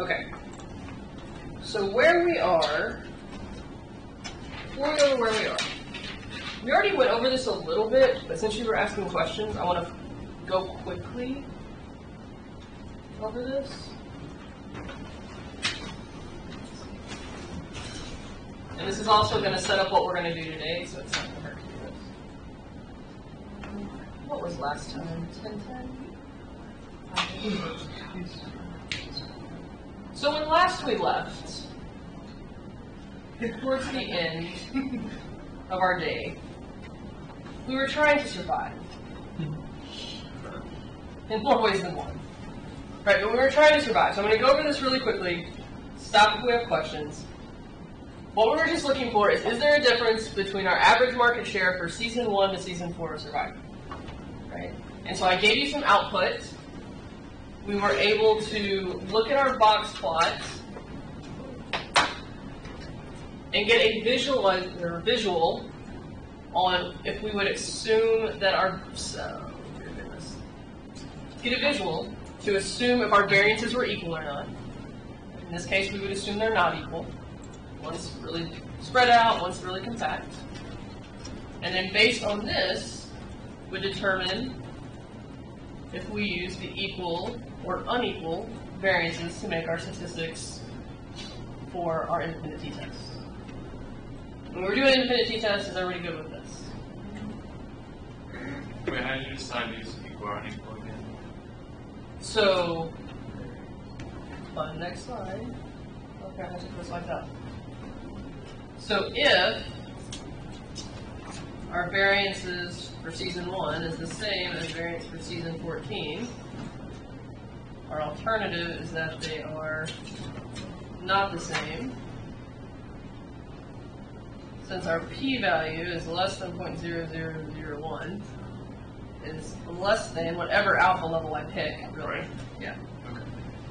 Okay. So where we are, before we go to where we are, we already went over this a little bit, but since you were asking questions, I want to go quickly over this. And this is also going to set up what we're going to do today, so it's not going to hurt to do this. What was last time? 10:10? So when last we left, towards the end of our day, we were trying to survive. In more ways than one. Right, but we were trying to survive. So I'm going to go over this really quickly, stop if we have questions. What we were just looking for is there a difference between our average market share for Season 1 to Season 4 of Survivor? Right? And so I gave you some output. We were able to look at our box plots and get a visual on if we would assume that our get a visual to assume if our variances were equal or not. In this case, we would assume they're not equal. One's really spread out, one's really compact. And then based on this, we determine if we use the equal or unequal variances to make our statistics for our independent t-test. When we're doing independent t-test, is everybody good with this? Wait, how did you decide to use equal or unequal again? So, on the next slide, okay, I have to put this like that. So if our variances for Season 1 is the same as variance for Season 14, our alternative is that they are not the same. Since our p-value is less than 0.0001, is less than whatever alpha level I pick, really. Right. Yeah. Okay.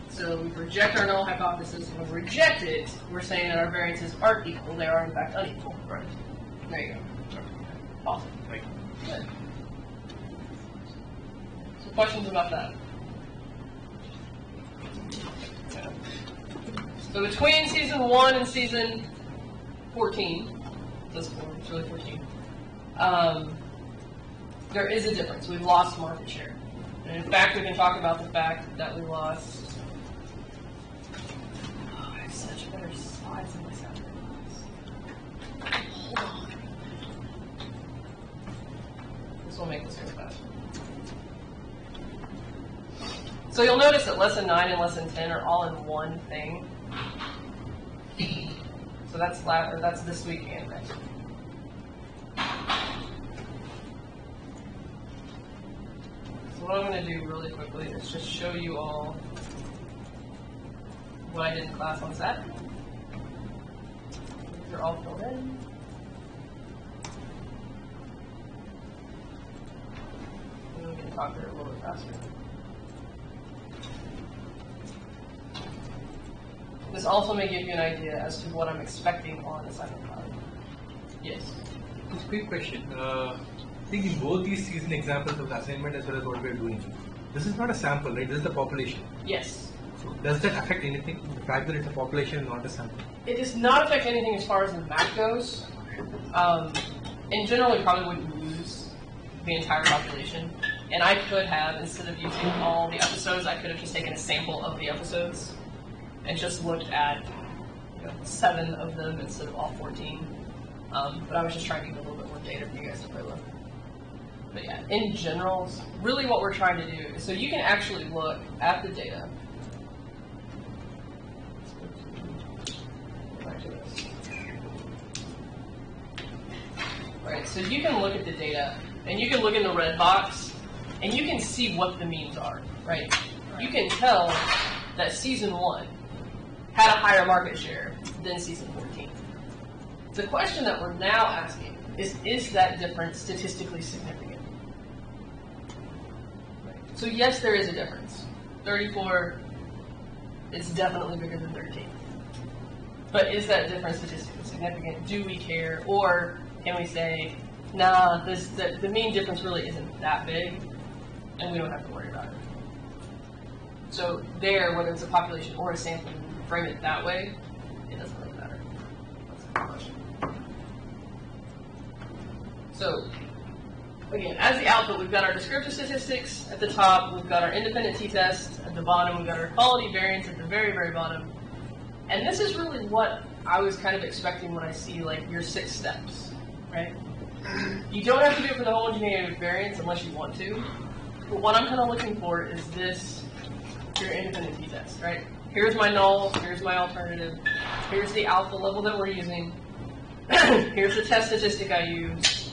So we reject our null hypothesis. When we reject it, we're saying that our variances aren't equal. They are, in fact, unequal. Right. There you go. Awesome. Thank you. Good. So questions about that? Yeah. So between Season 1 and Season 14, it's really 14, there is a difference. We've lost market share. And in fact, we can talk about the fact that we lost... Oh, I have such better slides than this. Hold on. This will make this go faster. So you'll notice that lesson 9 and lesson 10 are all in one thing. So that's this week and next week. So what I'm going to do really quickly is just show you all what I did in class on Saturday. These are all filled in. And we can talk through it a little bit faster. This also may give you an idea as to what I'm expecting on assignment 5. Yes? Just a quick question. I think in both these season examples of the assignment as well as what we are doing, this is not a sample, right? This is the population. Yes. So does that affect anything? The fact that it's a population and not a sample? It does not affect anything as far as the math goes. In general, we probably wouldn't use the entire population. And I could have, instead of using all the episodes, I could have just taken a sample of the episodes and just looked at 7 of them instead of all 14. But I was just trying to get a little bit more data for you guys to play with. But yeah, in general, really what we're trying to do is, so you can actually look at the data. Right, so you can look at the data, and you can look in the red box, and you can see what the means are, right? You can tell that Season 1 had a higher market share than Season 14. The question that we're now asking is that difference statistically significant? So yes, there is a difference. 34 is definitely bigger than 13. But is that difference statistically significant? Do we care? Or can we say, nah, the mean difference really isn't that big, and we don't have to worry about it? So there, whether it's a population or a sample, you frame it that way, it doesn't really matter. That's the question. So again, as the output, we've got our descriptive statistics at the top, we've got our independent t-test at the bottom, we've got our quality variance at the very, very bottom. And this is really what I was kind of expecting when I see like your 6 steps, right? You don't have to do it for the homogeneity variance unless you want to. But what I'm kind of looking for is this, your independent t-test, right? Here's my null, here's my alternative, here's the alpha level that we're using, here's the test statistic I use,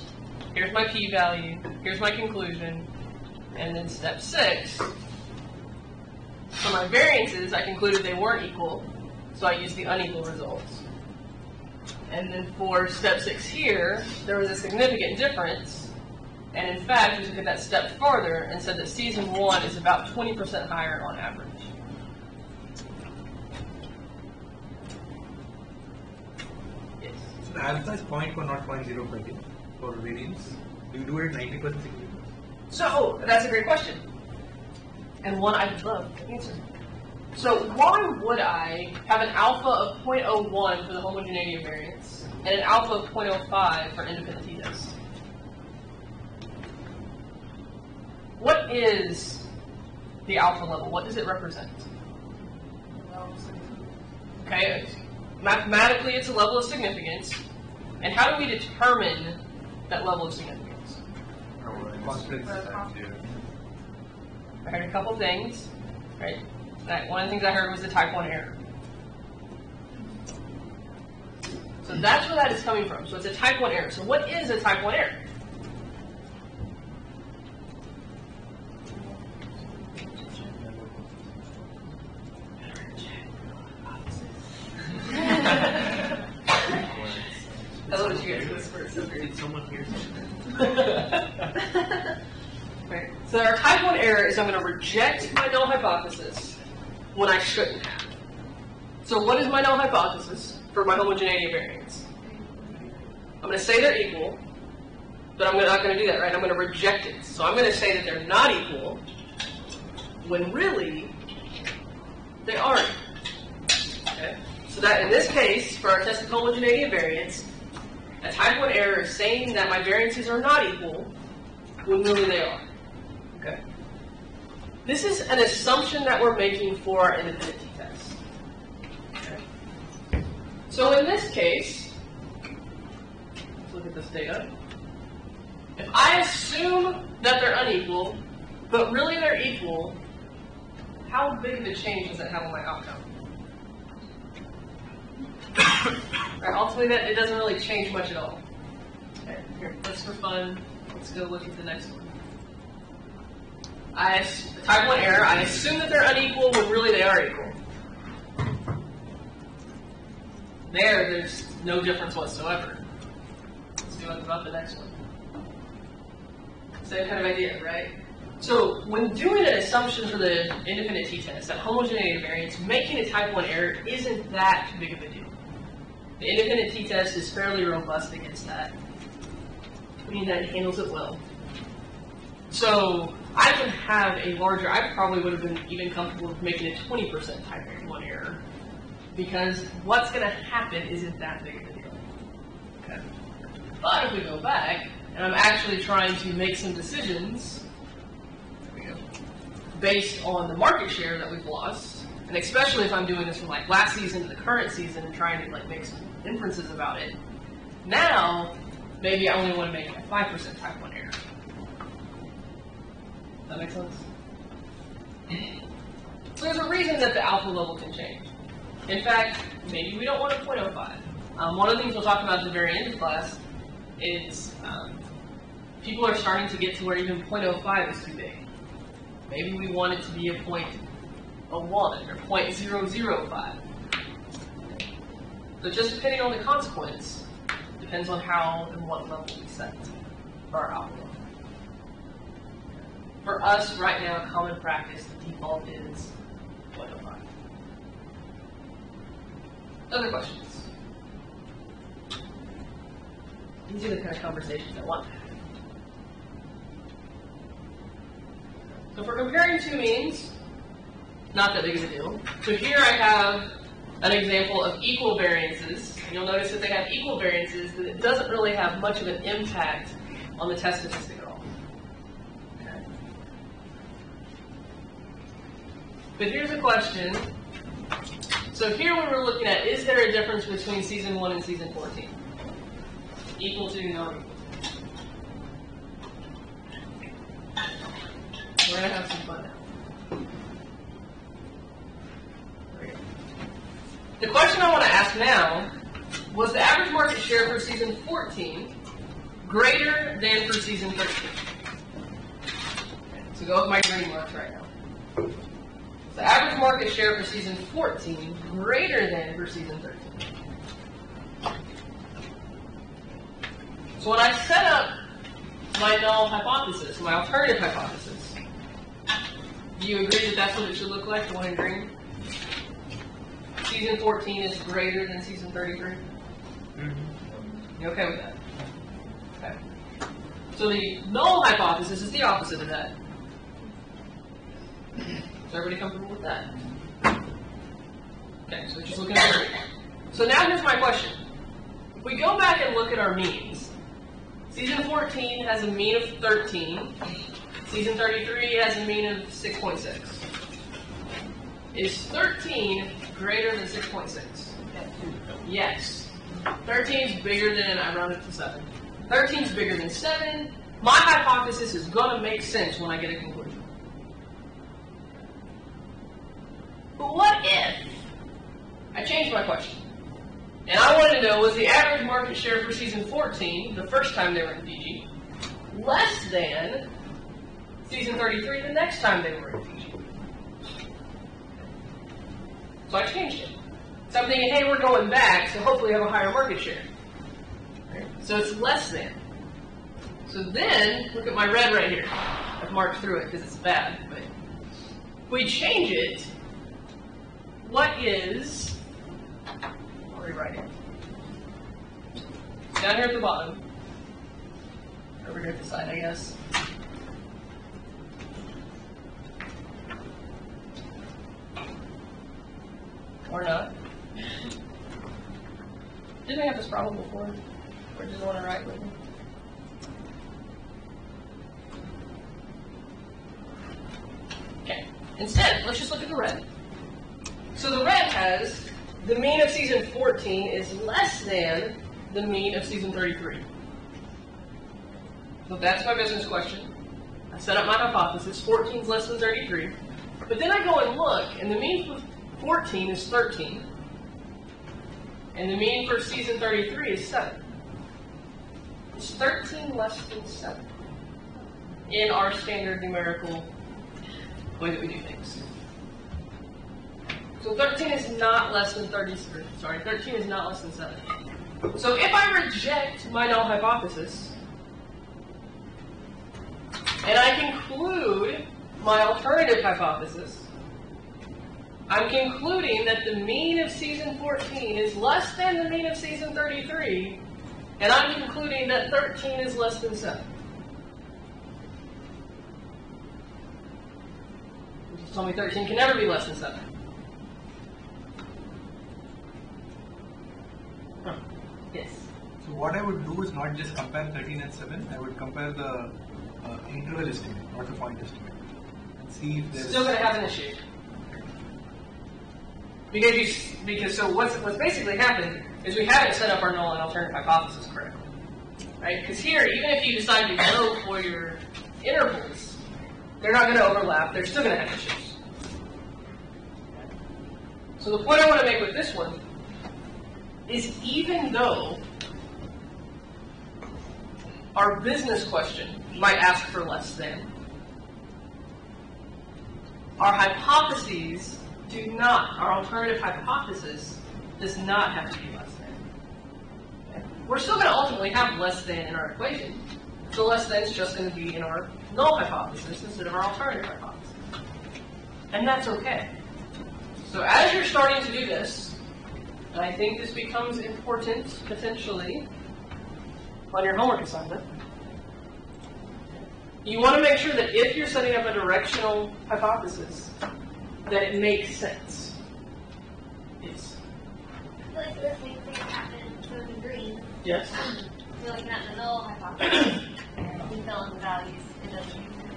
here's my p-value, here's my conclusion, and then step 6, for my variances, I concluded they weren't equal, so I used the unequal results. And then for step 6 here, there was a significant difference, and in fact, we took it that step farther and said that season 1 is about 20% higher on average. Yes? So the alpha is 0.1, not 0.05 for variance. Do you do it 90% significance? So, that's a great question. And one I'd love to answer. So why would I have an alpha of 0.01 for the homogeneity of variance and an alpha of 0.05 for independent t-tests? What is the alpha level? What does it represent? Okay, mathematically it's a level of significance. And how do we determine that level of significance? I heard a couple things, right? One of the things I heard was the type 1 error. So that's where that is coming from. So it's a type 1 error. So what is a type 1 error? That's what you guys whisper. Did someone hear something? Right. So our type 1 error is I'm going to reject my null hypothesis when I shouldn't have. So what is my null hypothesis for my homogeneity of variance? I'm going to say they're equal, but I'm not going to do that, right? I'm going to reject it. So I'm going to say that they're not equal when really they are equal. Okay? So that in this case, for our tested homogeneity of variance, a type 1 error is saying that my variances are not equal when really they are. Okay. This is an assumption that we're making for our independent t-test. Okay. So in this case, let's look at this data. If I assume that they're unequal, but really they're equal, how big of a change does that have on my outcome? Right, ultimately, that it doesn't really change much at all. Okay, here, just for fun, let's go look at the next one. Type 1 error, I assume that they're unequal when really they are equal. There's no difference whatsoever. Let's do it about the next one. Same kind of idea, right? So when doing an assumption for the independent t-test, that homogeneity of variance, making a type 1 error isn't that big of a deal. The independent t-test is fairly robust against that, meaning that it handles it well. So I can have a larger, I probably would have been even comfortable with making a 20% type 1 error, because what's going to happen isn't that big of a deal. Okay. But if we go back, and I'm actually trying to make some decisions based on the market share that we've lost, and especially if I'm doing this from like last season to the current season and trying to like make some inferences about it, now maybe I only want to make a 5% type 1 error. Does that make sense? So there's a reason that the alpha level can change. In fact, maybe we don't want a 0.05. One of the things we'll talk about at the very end of class is people are starting to get to where even 0.05 is too big. Maybe we want it to be a 0.01 or 0.005. So just depending on the consequence, depends on how and what level we set for our alpha. For us right now, common practice, the default is 0.05. Other questions? These are the kind of conversations I want to have. So for comparing two means, not that big of a deal. So here I have an example of equal variances. You'll notice that they have equal variances, that it doesn't really have much of an impact on the test statistic at all. Okay. But here's a question. So here we were looking at, is there a difference between season 1 and season 14? Equal to, non-equal to. We're going to have some fun now. The question I want to ask now, was the average market share for season 14 greater than for season 13? Okay, so go with my green marks right now. Is the average market share for season 14 greater than for season 13? So when I set up my null hypothesis, my alternative hypothesis, do you agree that that's what it should look like, the one in green? Season 14 is greater than season 33? You okay with that? Okay. So the null hypothesis is the opposite of that. Is everybody comfortable with that? Okay, so just looking at it. So now here's my question. If we go back and look at our means, season 14 has a mean of 13. Season 33 has a mean of 6.6. Is 13 greater than 6.6? Yes. 13 is bigger than, I rounded to 7. 13 is bigger than 7. My hypothesis is going to make sense when I get a conclusion. But what if I changed my question? And I wanted to know, was the average market share for season 14, the first time they were in PG, less than season 33 the next time they were in PG? So I changed it. So I'm thinking, hey, we're going back, so hopefully we have a higher market share. Right? So it's less than. So then, look at my red right here. I've marked through it because it's bad. But if we change it, what is, I'll rewrite it. Down here at the bottom. Over here at the side, I guess. Or not. Didn't we have this problem before? Or did you want to write with me? Okay. Instead, let's just look at the red. So the red has the mean of season 14 is less than the mean of season 33. So that's my business question. I set up my hypothesis. 14 is less than 33. But then I go and look, and the mean for 14 is 13. And the mean for season 33 is 7. Is 13 less than 7 in our standard numerical way that we do things? So 13 is not less than 33. Sorry, 13 is not less than 7. So if I reject my null hypothesis, and I conclude my alternative hypothesis, I'm concluding that the mean of season 14 is less than the mean of season 33, and I'm concluding that 13 is less than 7. You just told me 13 can never be less than 7. Huh. Yes. So what I would do is not just compare 13 and 7, I would compare the interval estimate, not the point estimate, and see if there's... Still going to have an issue. Because so what's basically happened is we haven't set up our null and alternative hypothesis correctly, right? Because here, even if you decide to go for your intervals, they're not going to overlap. They're still going to have issues. So the point I want to make with this one is, even though our business question might ask for less than, our hypotheses do not, our alternative hypothesis does not have to be less than. Okay? We're still going to ultimately have less than in our equation. So less than is just going to be in our null hypothesis instead of our alternative hypothesis. And that's okay. So as you're starting to do this, and I think this becomes important potentially on your homework assignment, you want to make sure that if you're setting up a directional hypothesis, that it makes sense. Yes. I feel like the same thing happened to the green. Yes. You're looking at the null hypothesis. You fill in the values. It doesn't make sense.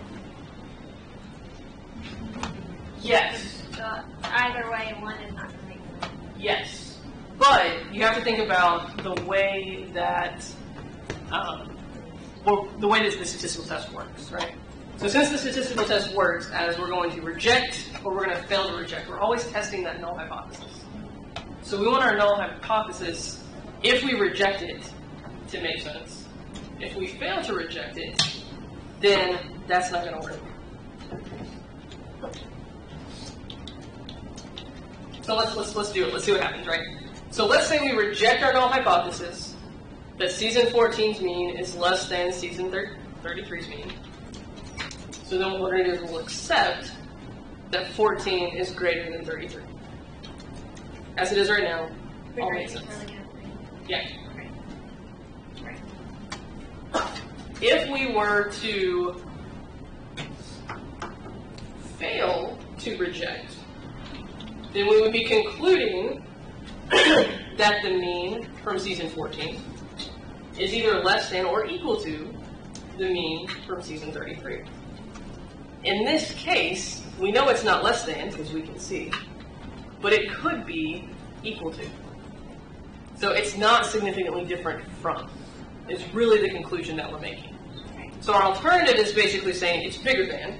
Yes. So either way, one is not going to make sense. Yes. But you have to think about the way that, the way that the statistical test works, right? So since the statistical test works as we're going to reject or we're going to fail to reject, we're always testing that null hypothesis. So we want our null hypothesis, if we reject it, to make sense. If we fail to reject it, then that's not going to work. So let's do it. Let's see what happens, right? So let's say we reject our null hypothesis that season 14's mean is less than season 33's mean. So then what we're going to do is we'll accept that 14 is greater than 33. As it is right now, all makes sense. Yeah. If we were to fail to reject, then we would be concluding that the mean from season 14 is either less than or equal to the mean from season 33. In this case, we know it's not less than because we can see, but it could be equal to. So it's not significantly different from. It's really the conclusion that we're making. So our alternative is basically saying it's bigger than,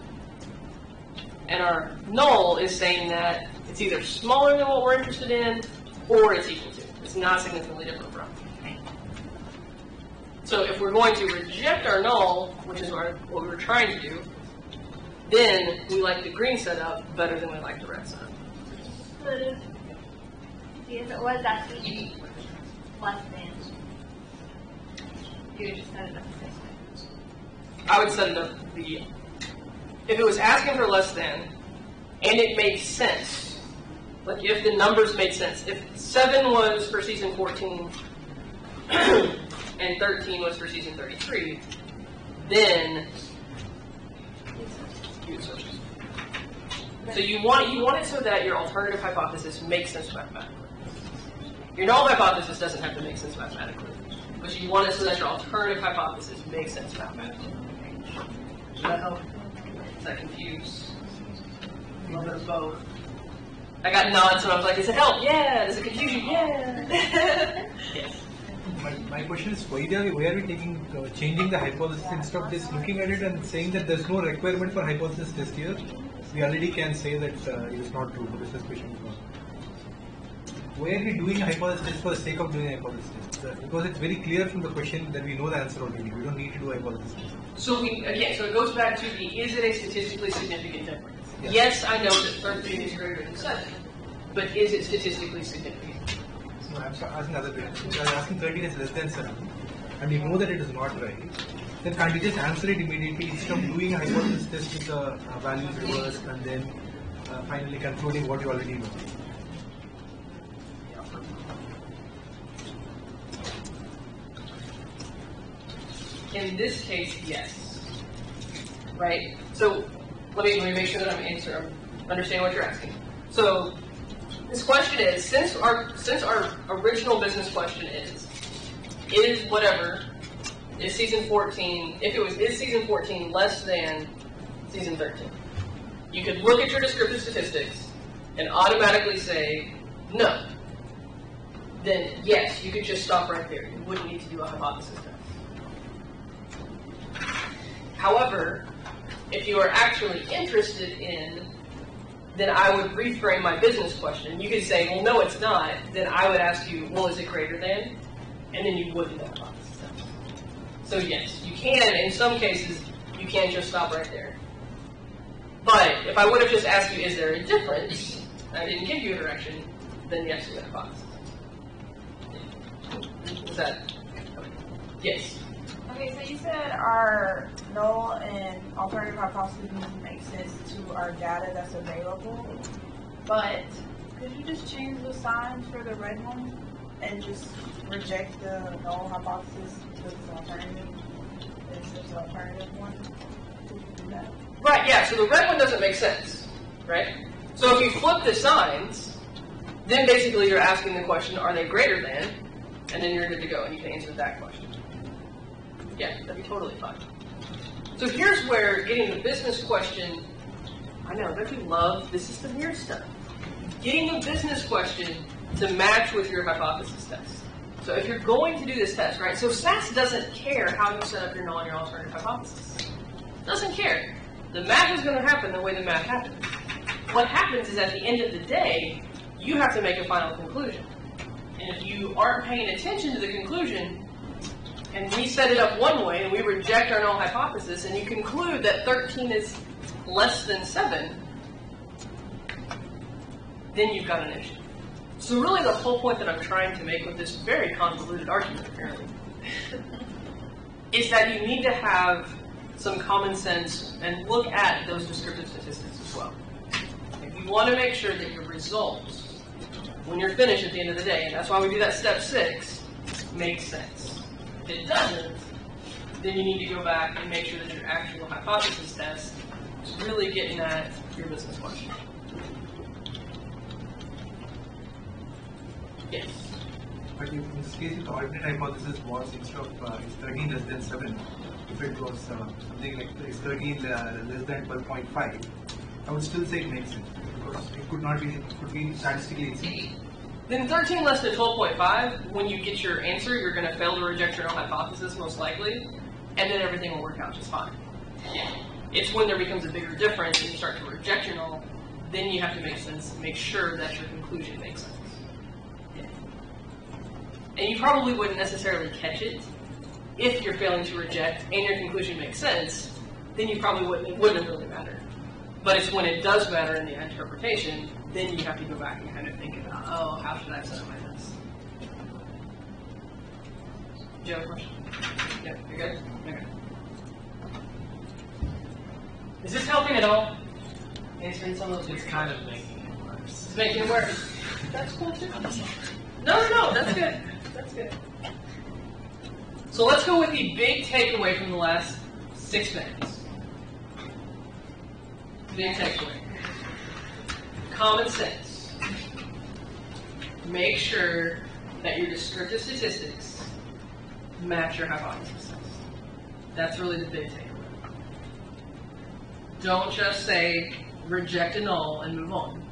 and our null is saying that it's either smaller than what we're interested in or it's equal to. It's not significantly different from. So if we're going to reject our null, which is what we were trying to do, then we like the green setup better than we like the red setup. But if it was asking less than, you would just set it up this way. I would set it up if it was asking for less than, and it made sense, like if the numbers made sense, if 7 was for season 14 and 13 was for season 33, then you would switch. So you want it so that your alternative hypothesis makes sense mathematically. Your null hypothesis doesn't have to make sense mathematically, but you want it so that your alternative hypothesis makes sense mathematically. Does that help? Does that confuse? A little bit of both. I got nods and I was like, does it help? Yeah. Does it confuse you? Yeah. Yes. My question is, why are we taking changing the hypothesis instead of just looking at it and saying that there's no requirement for hypothesis test here? We already can say that it is not true. This question is not. Why are we doing a hypothesis test for the sake of doing a hypothesis test? Because it's very clear from the question that we know the answer already. We don't need to do a hypothesis test. So so it goes back to is it a statistically significant difference? Yes, I know that 13 is greater than 7, but is it statistically significant? No, I'm asking other question. If I'm asking 13 is less than 7, and we know that it is not right, then can't we just answer it immediately instead of doing a hypothesis test with the values reversed and then finally concluding what you already know? In this case, yes. Right? So let me make sure that I'm understanding what you're asking. So this question is, since our original business question is whatever, is season 14, is season 14 less than season 13? You could look at your descriptive statistics and automatically say no. Then yes, you could just stop right there. You wouldn't need to do a hypothesis test. However, if you are actually interested in, then I would reframe my business question. You could say, well, no, it's not. Then I would ask you, well, is it greater than? And then you would do that hypothesis test. So yes, you can, in some cases, you can just stop right there. But if I would have just asked you, is there a difference, and I didn't give you a direction, then yes, do the hypothesis test. Is that? Yes. Okay, so you said our null and alternative hypothesis make sense to our data that's available, but could you just change the signs for the red one and just reject the null hypothesis with the alternative? Is the alternative one? Could you do that? Right, yeah, so the red one doesn't make sense, right? So if you flip the signs, then basically you're asking the question, are they greater than? And then you're good to go, and you can answer that question. Yeah, that'd be totally fine. So here's where getting the business question, I know, don't you love, this is the weird stuff. Getting a business question to match with your hypothesis test. So if you're going to do this test, right, so SAS doesn't care how you set up your null and your alternative hypothesis. Doesn't care. The math is going to happen the way the math happens. What happens is at the end of the day, you have to make a final conclusion. And if you aren't paying attention to the conclusion, and we set it up one way, and we reject our null hypothesis, and you conclude that 13 is less than 7, then you've got an issue. So really the whole point that I'm trying to make with this very convoluted argument, apparently, is that you need to have some common sense and look at those descriptive statistics as well. If you want to make sure that your results, when you're finished at the end of the day, and that's why we do that step 6, makes sense. If it doesn't, then you need to go back and make sure that your actual hypothesis test is really getting at your business question. Yes? But if in this case, if the alternate hypothesis was instead of is 13 less than 7, if it was something like is 13 less than 12.5, I would still say it makes sense because it could not be, it could be statistically insane. Then 13 less than 12.5, when you get your answer, you're going to fail to reject your null hypothesis, most likely, and then everything will work out just fine. It's when there becomes a bigger difference and you start to reject your null, then you have to make sure that your conclusion makes sense. And you probably wouldn't necessarily catch it if you're failing to reject and your conclusion makes sense, then you probably wouldn't really matter. But it's when it does matter in the interpretation, then you have to go back and kind of think about, oh, how should I set up my test? Do you have a question? Yeah, you're good? Okay. Is this helping at all? Answering some of those. It's kind of making it worse. It's making it worse. That's cool too. No, that's good. That's good. So let's go with the big takeaway from the last 6 minutes. Big takeaway. Common sense. Make sure that your descriptive statistics match your hypothesis. That's really the big takeaway. Don't just say reject a null and move on.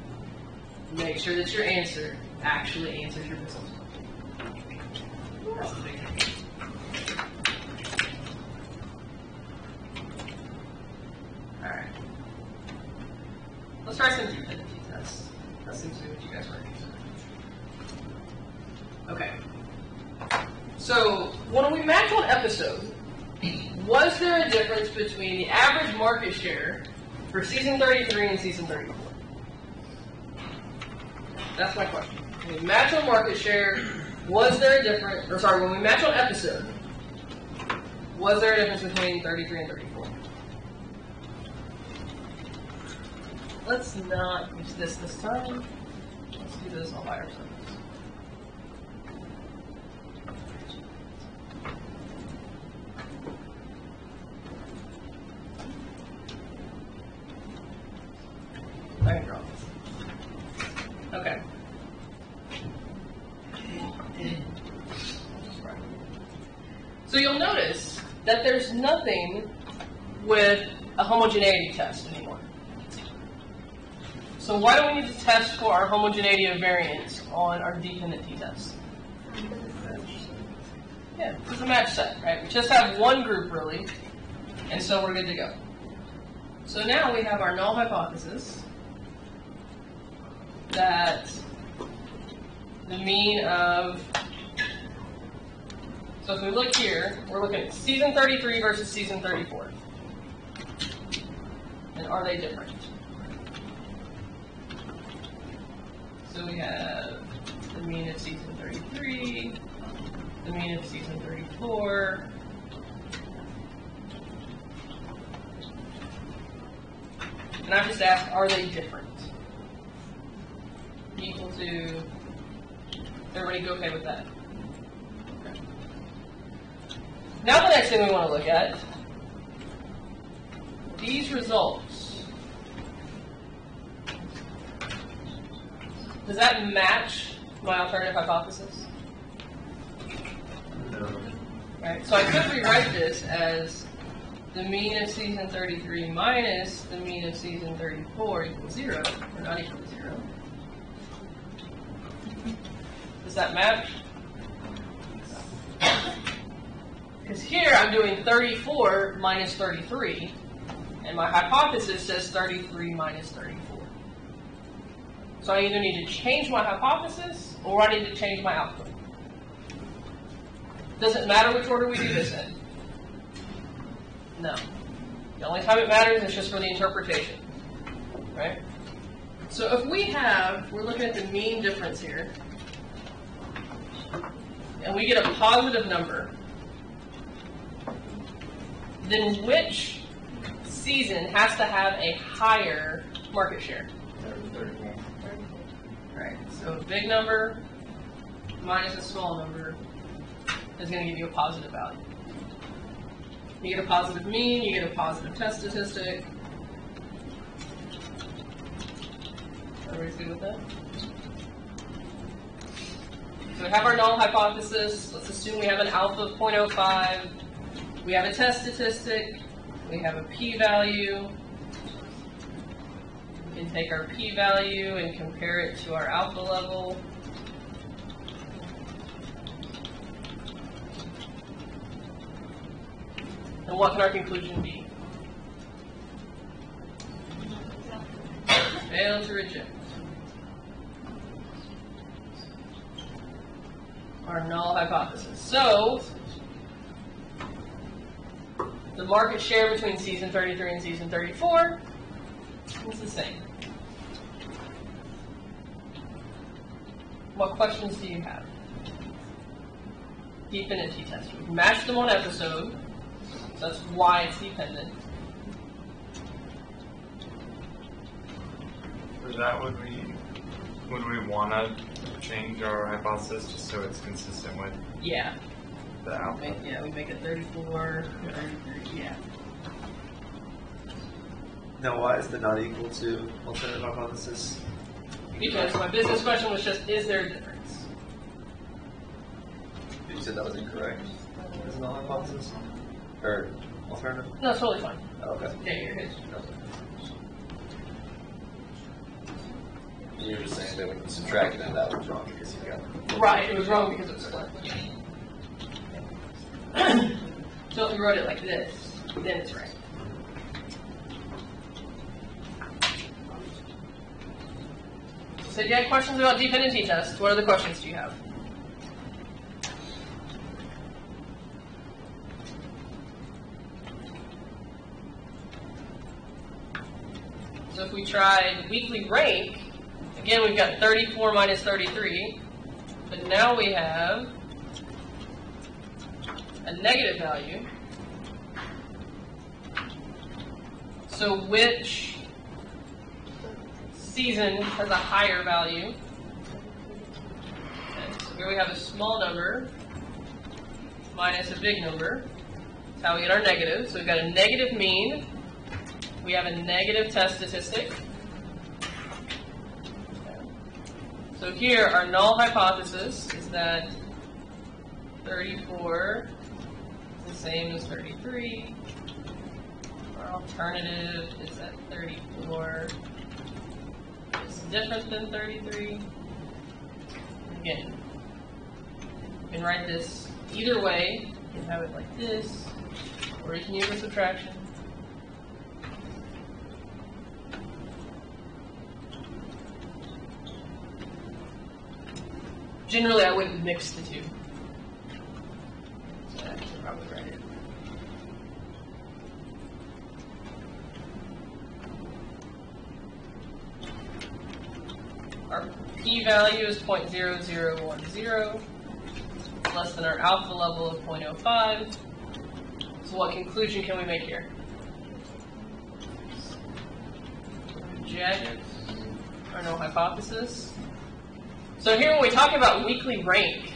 Make sure that your answer actually answers your business question. That's the big takeaway. Alright. Let's try some dependency tests. That seems to be what you guys were interested in. Okay. So, when we match one episode, was there a difference between the average market share for season 33 and season 34? That's my question. When we match on market share, was there a difference, when we match on episode, was there a difference between 33 and 34? Let's not use this time. Let's do this all by ourselves. I can draw this. Okay. So you'll notice that there's nothing with a homogeneity test anymore. So why do we need to test for our homogeneity of variance on our dependent t-test? Yeah, it's a match set, right? We just have one group really, and so we're good to go. So now we have our null hypothesis that the mean of, so if we look here, we're looking at season 33 versus season 34. And are they different? So we have the mean of season 33, the mean of season 34, and I've just asked, are they different? Equal to, everybody okay with that? Okay. Now the next thing we want to look at, these results. Does that match my alternative hypothesis? No. Right. So I could rewrite this as the mean of season 33 minus the mean of season 34 equals 0, or not equal to 0. Does that match? Because here I'm doing 34 minus 33, and my hypothesis says 33 minus 34. So I either need to change my hypothesis, or I need to change my output. Does it matter which order we do this in? No. The only time it matters is just for the interpretation, right? So if we're looking at the mean difference here, and we get a positive number, then which season has to have a higher market share? 34. Right. So a big number minus a small number is going to give you a positive value. You get a positive mean, you get a positive test statistic. Everybody's good with that? So we have our null hypothesis. Let's assume we have an alpha of 0.05. We have a test statistic. We have a p-value. We can take our p-value and compare it to our alpha level. And what can our conclusion be? Fail to reject. Our null hypothesis. So, the market share between season 33 and season 34 is the same. What questions do you have? Dependency test. We've matched them on episode. So that's why it's dependent. For that, would we want to change our hypothesis just so it's consistent with Yeah. the alpha? We make it 34, 33, yeah. Now, why is the not equal to alternative hypothesis? Because my business question was just, is there a difference? You said that was incorrect. Is null hypothesis? Or alternative? No, it's totally fine. Okay. Yeah, you're good. You're just saying that when you subtracted it, that was wrong because you got. Right, it was wrong because it was split. So if we wrote it like this, then it's right. So do you have questions about dependency tests? What other questions do you have? So if we tried weekly rank, again we've got 34 minus 33, but now we have a negative value. So which season has a higher value? Okay, so here we have a small number minus a big number. That's how we get our negative. So we've got a negative mean. We have a negative test statistic. Okay. So here, our null hypothesis is that 34 is the same as 33. Our alternative is that 34 is different than 33. Again, you can write this either way. You can have it like this, or you can use a subtraction. Generally, I wouldn't mix the two. So I should probably write it. Our p-value is 0.0010, less than our alpha level of 0.05. So what conclusion can we make here? Reject our null hypothesis. So here when we talk about weekly rank,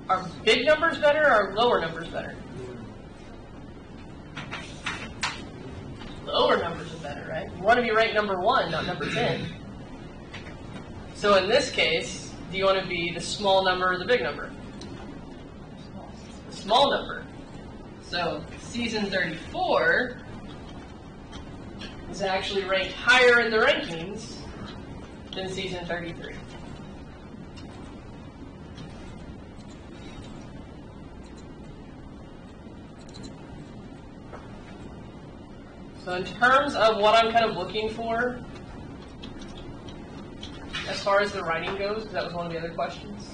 are big numbers better or are lower numbers better? Lower numbers are better, right? You want to be ranked number 1, not number 10. So in this case, do you want to be the small number or the big number? The small number. So season 34 is actually ranked higher in the rankings than season 33. So in terms of what I'm kind of looking for, as far as the writing goes, because that was one of the other questions,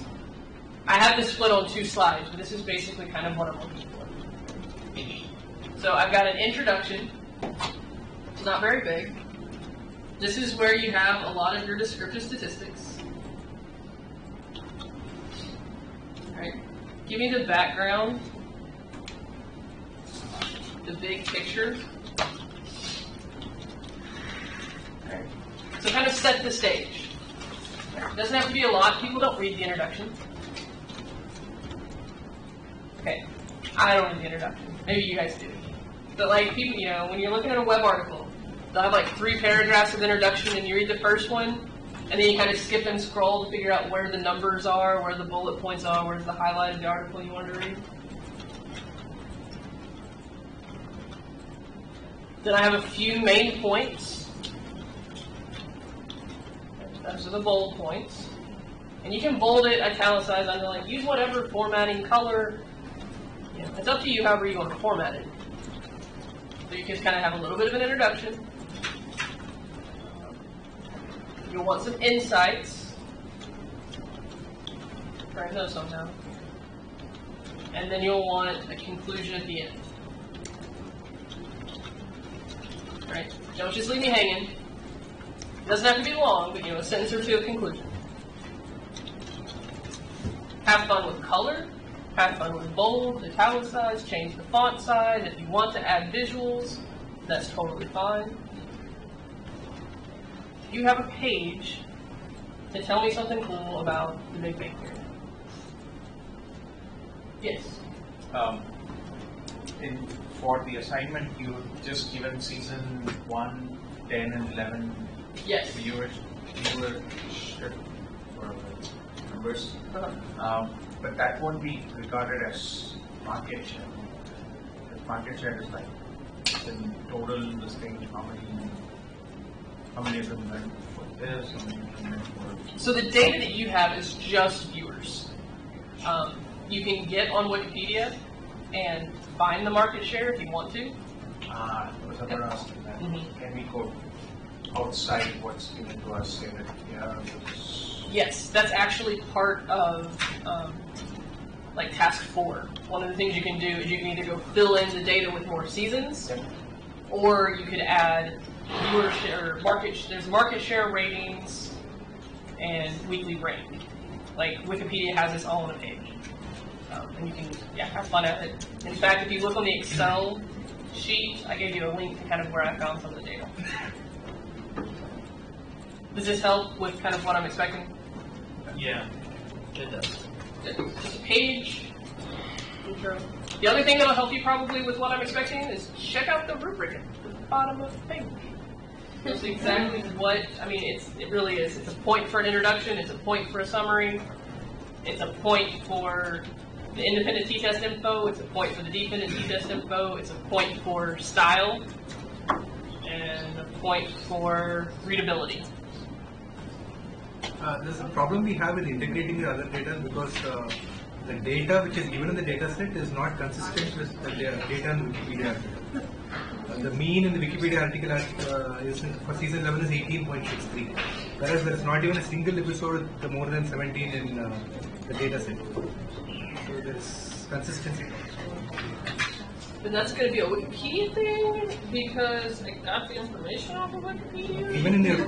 I have this split on 2 slides, but this is basically kind of what I'm looking for. So I've got an introduction. It's not very big. This is where you have a lot of your descriptive statistics. All right. Give me the background, the big picture. All right. So kind of set the stage. It doesn't have to be a lot. People don't read the introduction. Okay. I don't read the introduction. Maybe you guys do. But like people, you know, when you're looking at a web article, they'll have like 3 paragraphs of introduction and you read the first one, and then you kind of skip and scroll to figure out where the numbers are, where the bullet points are, where's the highlight of the article you wanted to read. Then I have a few main points. Those are the bold points. And you can bold it, italicize, underline, use whatever formatting, color. You know, it's up to you however you want to format it. So you just kind of have a little bit of an introduction. You'll want some insights. Write those somehow. And then you'll want a conclusion at the end. Alright? Don't just leave me hanging. It doesn't have to be long, but you know, a sentence or two of conclusion. Have fun with color. Have fun with bold, italicize, change the font size. If you want to add visuals, that's totally fine. You have a page to tell me something cool about the Big Bang Theory. Yes. For the assignment, you just given season 1, 10, and 11 Yes. viewership for numbers. Uh-huh. But that won't be regarded as market share. The market share is like in total this thing, how many of them went for this, how many of them went for... So the data that you have is just viewers. You can get on Wikipedia and find the market share if you want to. I was about to ask you that. Mhm. Can we go outside what's given to us, say that, yeah, this... Yes, that's actually part of like task 4. One of the things you can do is you can either go fill in the data with more seasons, or you could add viewer share, there's market share ratings and weekly rank. Like Wikipedia has this all on a page. And you can, have fun at it. In fact, if you look on the Excel sheet, I gave you a link to kind of where I found some of the data. Does this help with kind of what I'm expecting? Yeah, it does. Just a page intro. The other thing that'll help you probably with what I'm expecting is check out the rubric at the bottom of the page. It's exactly what, I mean, it really is. It's a point for an introduction, it's a point for a summary, it's a point for the independent t-test info, it's a point for the dependent t-test info, it's a point for style, and a point for readability. There's a problem we have in integrating the other data because the data which is given in the data set is not consistent with the data in the Wikipedia article. The mean in the Wikipedia article is for season 11 is 18.63, whereas there is not even a single episode with more than 17 in the data set. So there is consistency. Then that's going to be a Wikipedia thing because I got the information off of Wikipedia. Even in your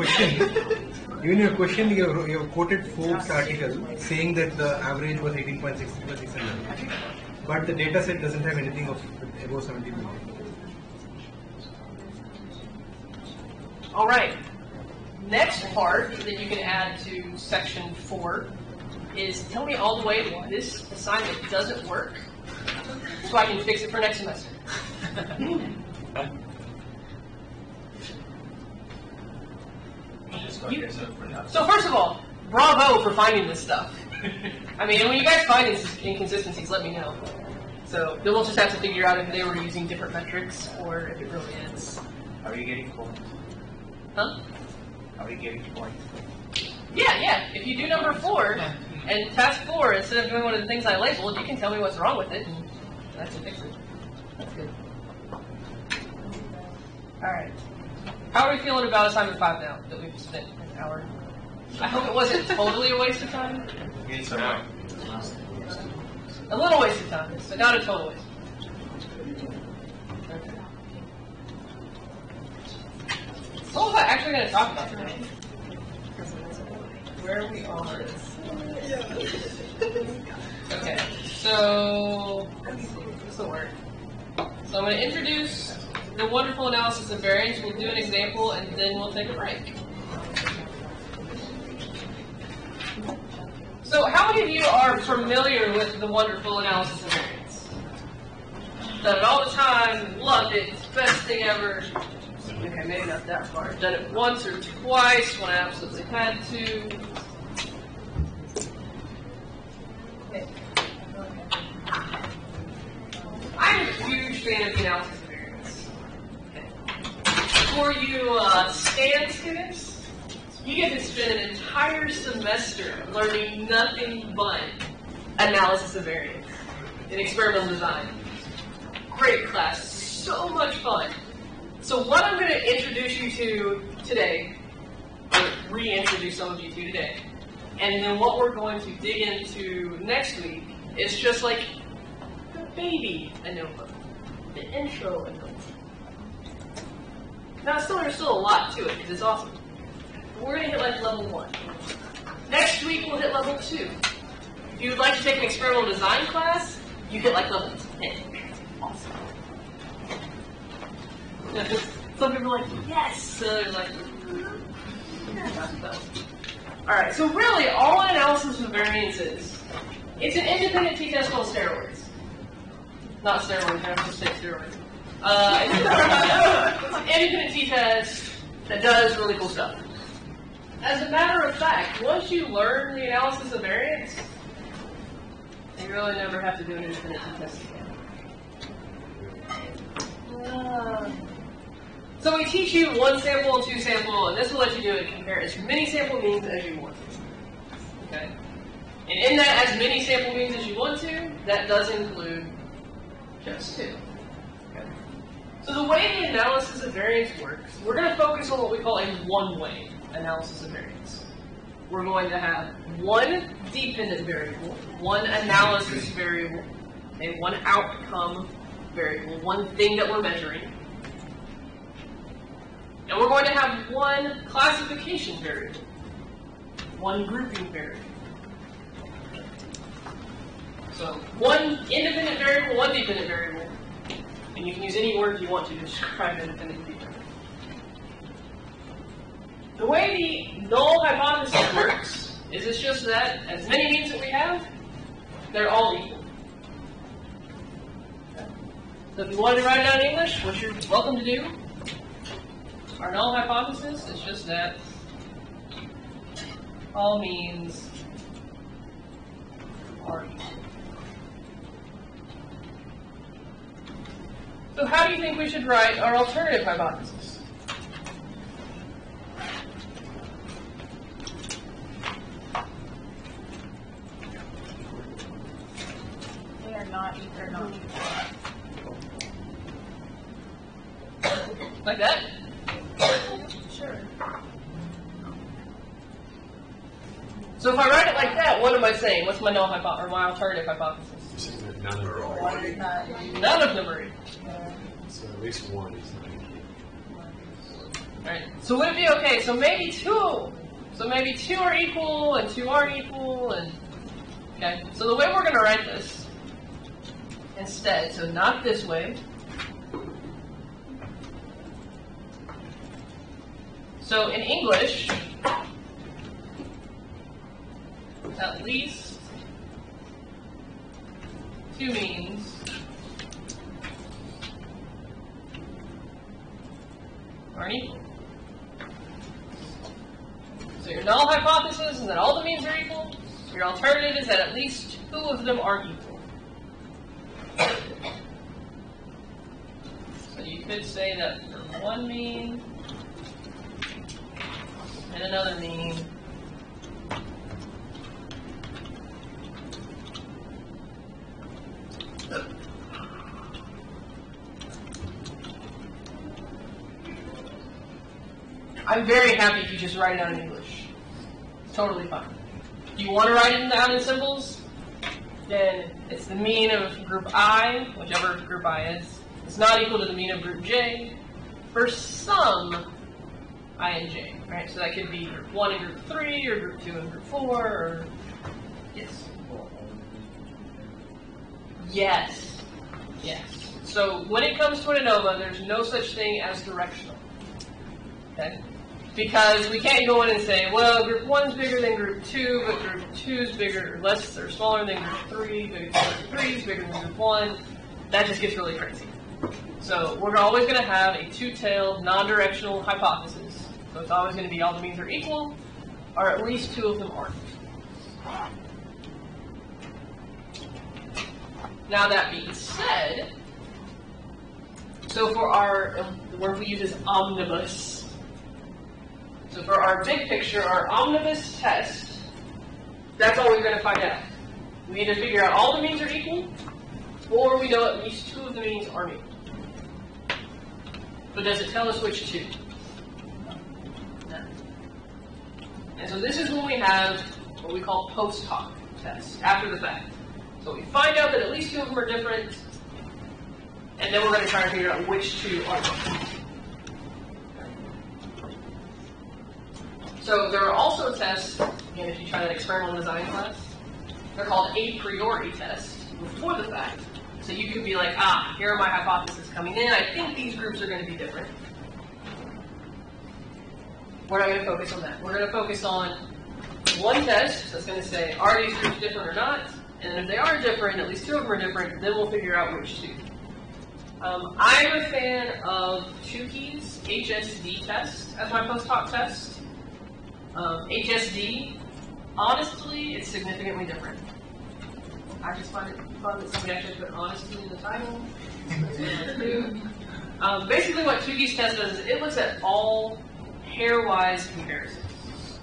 question, you have quoted Forbes' article saying that the average was 18.63 for season 11, but the data set doesn't have anything of above 17 million. All right. Next part that you can add to section 4 is tell me all the way why this assignment doesn't work so I can fix it for next semester. So first of all, bravo for finding this stuff. I mean, and when you guys find inconsistencies, let me know. So then we'll just have to figure out if they were using different metrics or if it really is. Are we getting points? Huh? Are we getting points? Yeah. If you do number 4 and task 4, instead of doing one of the things I labeled, you can tell me what's wrong with it, and that's a fix it. That's good. All right. How are we feeling about assignment 5 now that we've spent an hour? I hope it wasn't totally a waste of time. No. A little waste of time, but not a total waste. Okay. What was I actually going to talk about today? Where we are. Okay, so this will work. So I'm going to introduce the wonderful analysis of variance. We'll do an example, and then we'll take a break. So how many of you are familiar with the wonderful analysis of variance? Done it all the time, loved it, it's the best thing ever. Okay, maybe not that far. Done it once or twice when I absolutely had to. Okay. I'm a huge fan of the analysis of variance. Okay. For you SCAN students, you get to spend an entire semester learning nothing but analysis of variance in experimental design. Great class, so much fun. So what I'm going to introduce you to today, or reintroduce some of you to today, and then what we're going to dig into next week is just like the baby ANOVA, the intro ANOVA. Now there's still a lot to it because it's awesome. We're going to hit like level 1. Next week we'll hit level 2. If you would like to take an experimental design class, you hit like level 10. Awesome. Some people are like, yes! So they're like, alright, so really all an analysis of variance is, it's an independent t-test on steroids. Not steroids, I have to say steroids. It's an independent t-test that does really cool stuff. As a matter of fact, once you learn the analysis of variance, you really never have to do an independent t-test again. So we teach you 1 sample and 2 sample, and this will let you do it, compare as many sample means as you want to. Okay? And in that as many sample means as you want to, that does include just 2. Okay? So the way the analysis of variance works, we're going to focus on what we call a one-way analysis of variance. We're going to have 1 dependent variable, 1 analysis variable, and 1 outcome variable, 1 thing that we're measuring. And we're going to have 1 classification variable, 1 grouping variable. So 1 independent variable, 1 dependent variable, and you can use any word you want to describe independent and dependent. The way the null hypothesis works is it's just that as many means that we have, they're all equal. Okay. So if you wanted to write it out in English, which you're welcome to do, our null hypothesis is just that all means are equal. So how do you think we should write our alternative hypothesis? They are not equal. Like that? Sure. So if I write it like that, what am I saying? What's my null hypothesis or my alternative hypothesis? None of them. One is not equal. None of them are equal. So at least 1 is not equal. Right. So would it be okay? So maybe 2. So maybe 2 are equal and 2 aren't equal, and okay. So the way we're going to write this instead, so not this way. So in English, at least 2 means aren't equal. So your null hypothesis is that all the means are equal. Your alternative is that at least 2 of them aren't equal. So you could say that for one mean and another mean, I'm very happy if you just write it out in English. Totally fine. If you want to write it down in symbols, then it's the mean of group I, whichever group I is. It's not equal to the mean of group J for some I and J, right? So that could be group 1 and group 3, or group 2 and group 4, or yes. Yes. Yes. So when it comes to an ANOVA, there's no such thing as directional. Okay? Because we can't go in and say, well, group 1's bigger than group 2, but group 2's bigger or less or smaller than group 3, but group 3's bigger than group 1. That just gets really crazy. So we're always going to have a two-tailed, non-directional hypothesis. So it's always going to be all the means are equal, or at least 2 of them aren't. Now that being said, so for our, the word we use is omnibus. So for our big picture, our omnibus test, that's all we're going to find out. We either figure out all the means are equal, or we know at least 2 of the means aren't equal. But does it tell us which 2? No. And so this is when we have what we call post hoc tests, after the fact. So we find out that at least 2 of them are different, and then we're going to try and figure out which 2 are different. So there are also tests, again, if you try that experimental design class, they're called a priori tests, before the fact. So you could be like, here are my hypotheses coming in, I think these groups are going to be different. We're not going to focus on that. We're going to focus on one test that's going to say, are these groups different or not? And if they are different, at least 2 of them are different, then we'll figure out which 2. I'm a fan of Tukey's HSD test as my post hoc test. HSD, honestly, it's significantly different. I just find it fun that somebody actually put honestly in the title. Basically what Tukey's test does is it looks at all pairwise comparisons.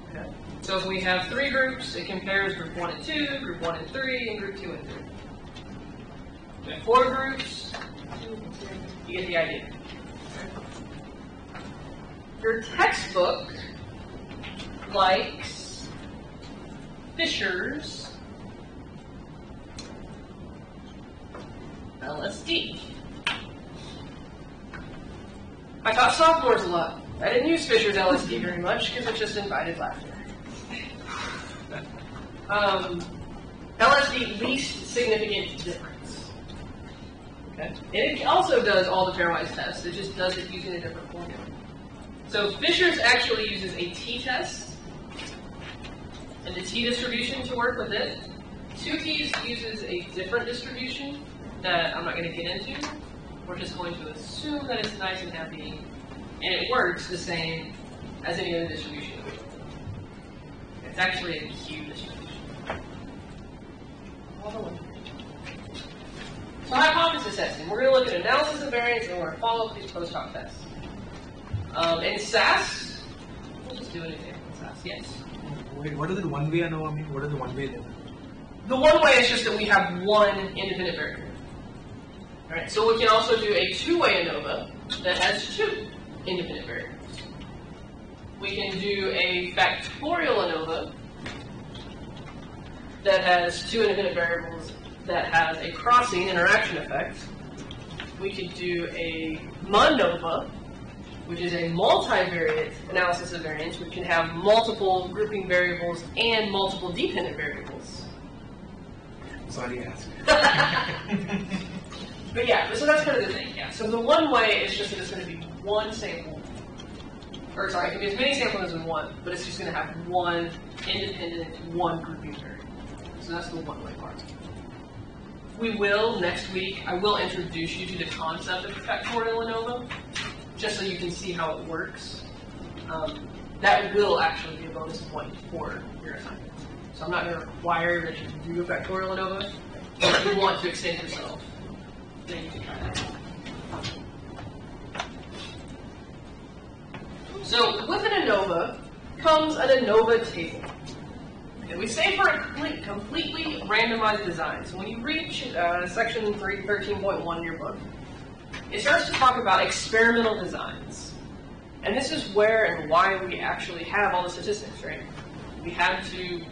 Okay. So if we have 3 groups, it compares group 1 and 2, group 1 and 3, and group 2 and 3. We have 4 groups, you get the idea. Your textbook likes Fisher's LSD. I taught sophomores a lot. I didn't use Fisher's LSD very much because it just invited laughter. LSD, least significant difference. Okay? And it also does all the pairwise tests. It just does it using a different formula. So Fisher's actually uses a t-test and the t-distribution to work with it. Tukey's uses a different distribution that I'm not going to get into. We're just going to assume that it's nice and happy, and it works the same as any other distribution. It's actually a Q distribution. So hypothesis testing. We're going to look at analysis of variance, and we're going to follow up these post hoc tests. In SAS, we'll just do an example in SAS. Yes. Wait, what does the one-way ANOVA mean? What is the one-way then? The one way is just that we have one independent variable. Alright, so we can also do a two-way ANOVA that has 2 independent variables. We can do a factorial ANOVA that has 2 independent variables that has a crossing interaction effect. We could do a MUNOVA, which is a multivariate analysis of variance, which can have multiple grouping variables and multiple dependent variables. Sorry, I asked. But yeah, so that's kind of the thing, yeah. So the one way is just that it's going to be one sample, or sorry, it can be as many samples as we want, but it's just going to have one independent, one grouping variable. So that's the one way part. We will, next week, I will introduce you to the concept of factorial ANOVA, just so you can see how it works. that will actually be a bonus point for your assignment. So I'm not going to require that you do a factorial ANOVA. But if you want to extend yourself, then you can try that. So with an ANOVA comes an ANOVA table. And we say for a completely randomized design. So when you reach section 13.1 in your book, it starts to talk about experimental designs. And this is where and why we actually have all the statistics, right? We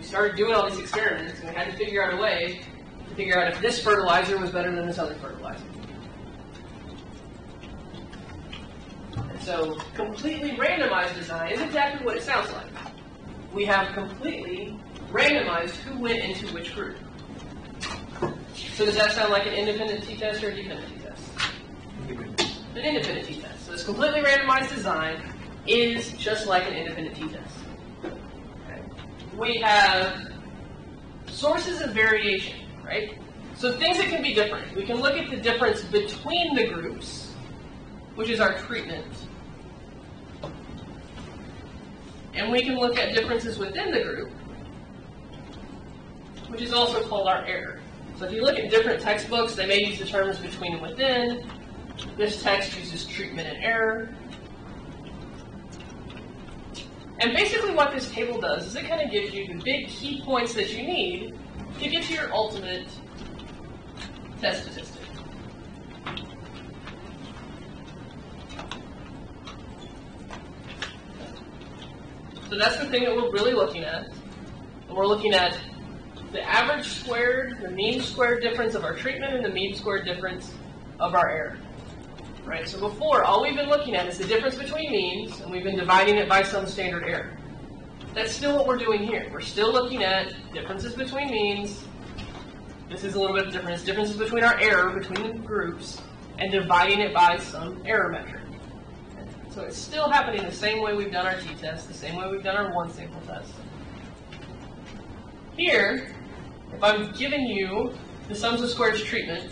started doing all these experiments, and we had to figure out a way to figure out if this fertilizer was better than this other fertilizer. And so completely randomized design is exactly what it sounds like. We have completely randomized who went into which group. So does that sound like an independent t-test or a dependent t-test? An independent t-test. So this completely randomized design is just like an independent t-test. Okay. We have sources of variation, right? So things that can be different. We can look at the difference between the groups, which is our treatment. And we can look at differences within the group, which is also called our error. So if you look at different textbooks, they may use the terms between and within. This text uses treatment and error. And basically what this table does is it kind of gives you the big key points that you need to get to your ultimate test statistic. So that's the thing that we're really looking at. And we're looking at the average squared, the mean squared difference of our treatment, and the mean squared difference of our error. Right? So before, all we've been looking at is the difference between means, and we've been dividing it by some standard error. That's still what we're doing here. We're still looking at differences between means. This is a little bit different. It's differences between our error, between the groups, and dividing it by some error metric. So it's still happening the same way we've done our t-test, the same way we've done our one sample test. Here, if I'm giving you the sums of squares treatment,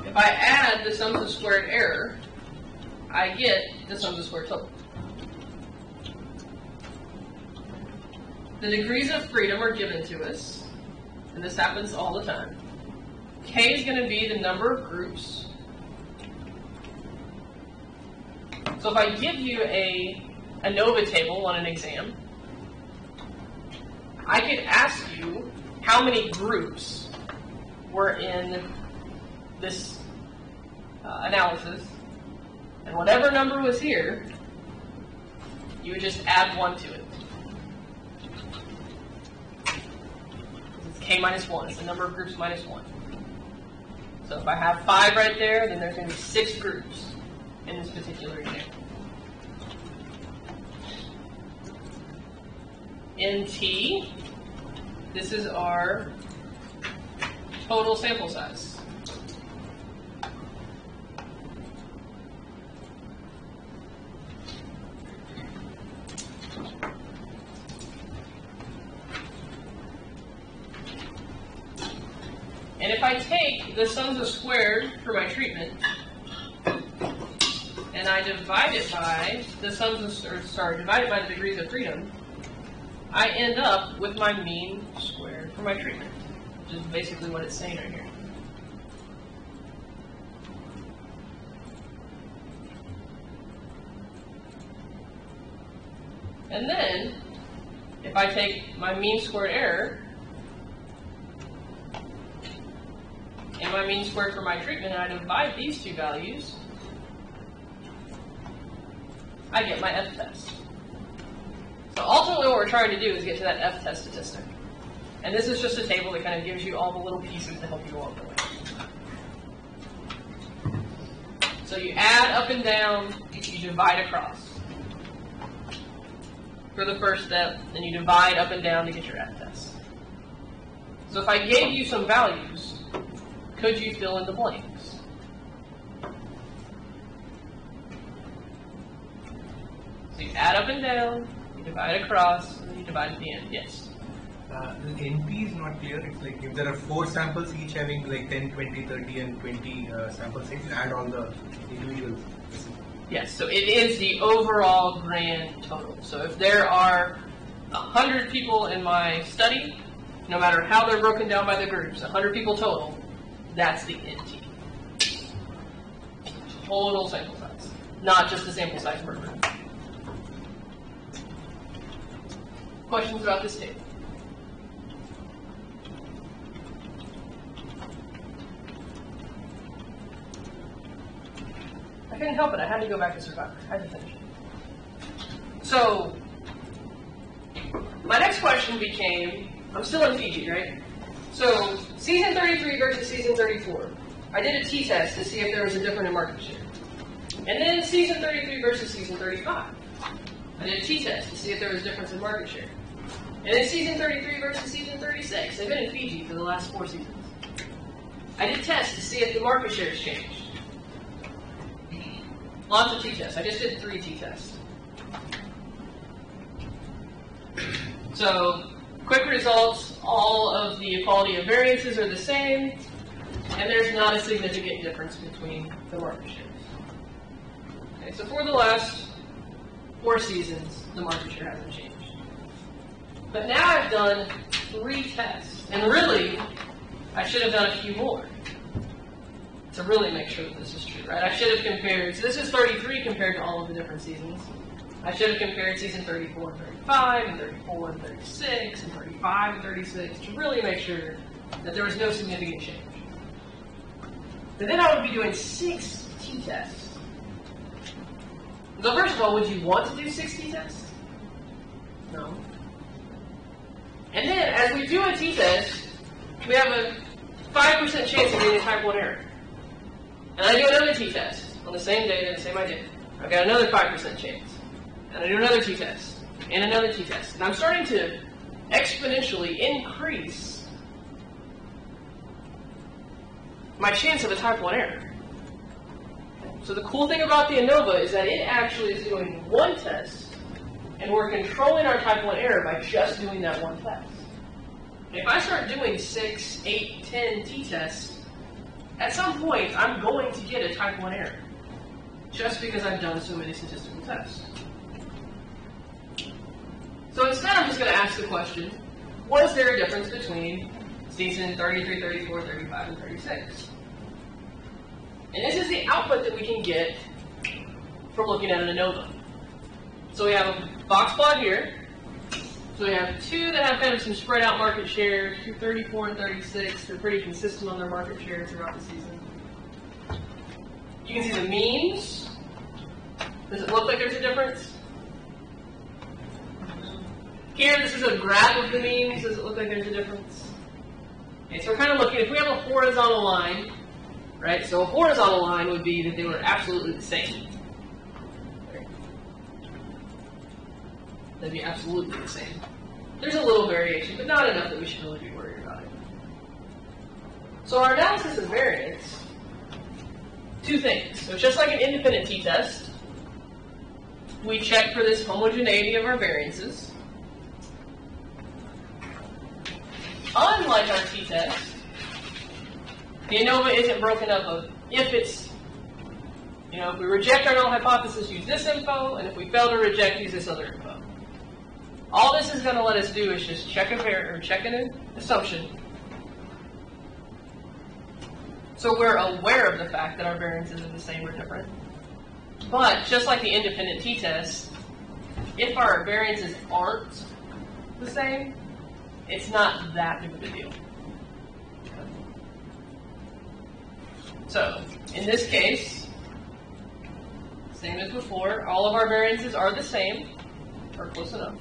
if I add the sums of squared error, I get the sums of squared total. The degrees of freedom are given to us, and this happens all the time. K is going to be the number of groups. So if I give you a ANOVA table on an exam, I could ask you how many groups were in this analysis, and whatever number was here, you would just add 1 to it. It's K minus 1. It's the number of groups minus 1. So if I have 5 right there, then there's going to be 6 groups in this particular example. In T, this is our total sample size. And if I take the sums of squared for my treatment, and I divide it by the divided by the degrees of freedom, I end up with my mean squared for my treatment, which is basically what it's saying right here. And then, if I take my mean squared error and my mean squared for my treatment, and I divide these two values, I get my f-test. So ultimately what we're trying to do is get to that f-test statistic. And this is just a table that kind of gives you all the little pieces to help you along the way. So you add up and down, you divide across for the first step, then you divide up and down to get your f-test. So if I gave you some values, could you fill in the blanks? So you add up and down, you divide across, and then you divide at the end. Yes? The NP is not clear. It's like if there are 4 samples, each having like 10, 20, 30, and 20 sample sets, add all the individuals. Yes, so it is the overall grand total. So if there are 100 people in my study, no matter how they're broken down by the groups, 100 people total, that's the NT. Total sample size, not just the sample size per group. Questions about this table? I couldn't help it. I had to go back to Survivor. I had to finish it. So, my next question became, I'm still in Fiji, right? So, season 33 versus season 34. I did a t-test to see if there was a difference in market share. And then season 33 versus season 35. I did a t-test to see if there was a difference in market share. And then season 33 versus season 36. I've been in Fiji for the last 4 seasons. I did tests to see if the market shares changed. Lots of t-tests. I just did 3 t-tests. So, quick results, all of the equality of variances are the same, and there's not a significant difference between the market shares. Okay, so for the last 4 seasons, the market share hasn't changed. But now I've done 3 tests, and really, I should have done a few more to really make sure that this is true, right? I should have compared, so this is 33 compared to all of the different seasons. I should have compared season 34 and 35, and 34 and 36, and 35 and 36, to really make sure that there was no significant change. But then I would be doing 6 t-tests. So first of all, would you want to do 6 t-tests? No. And then, as we do a t-test, we have a 5% chance of getting a type 1 error. And I do another t-test on the same data, the same idea. I've got another 5% chance. And I do another t-test, and another t-test. And I'm starting to exponentially increase my chance of a type 1 error. So the cool thing about the ANOVA is that it actually is doing 1 test, and we're controlling our type 1 error by just doing that 1 test. If I start doing 6, 8, 10 t-tests, at some point I'm going to get a type 1 error, just because I've done so many statistical tests. So instead I'm just going to ask the question, was there a difference between season 33, 34, 35, and 36? And this is the output that we can get from looking at an ANOVA. So we have a box plot here. So we have 2 that have kind of some spread out market shares, 34 and 36. They're pretty consistent on their market share throughout the season. You can see the means. Does it look like there's a difference? Here, this is a graph of the means. Does it look like there's a difference? Okay, so we're kind of looking, if we have a horizontal line, right? So a horizontal line would be that they were absolutely the same. They'd be absolutely the same. There's a little variation, but not enough that we should really be worried about it. So our analysis of variance, 2 things. So just like an independent t-test, we check for this homogeneity of our variances. Unlike our t-test, the ANOVA isn't broken up of if it's, if we reject our null hypothesis, use this info, and if we fail to reject, use this other info. All this is going to let us do is just check an assumption. So we're aware of the fact that our variances are the same or different. But just like the independent t-test, if our variances aren't the same, it's not that big of a deal. So, in this case, same as before, all of our variances are the same, or close enough.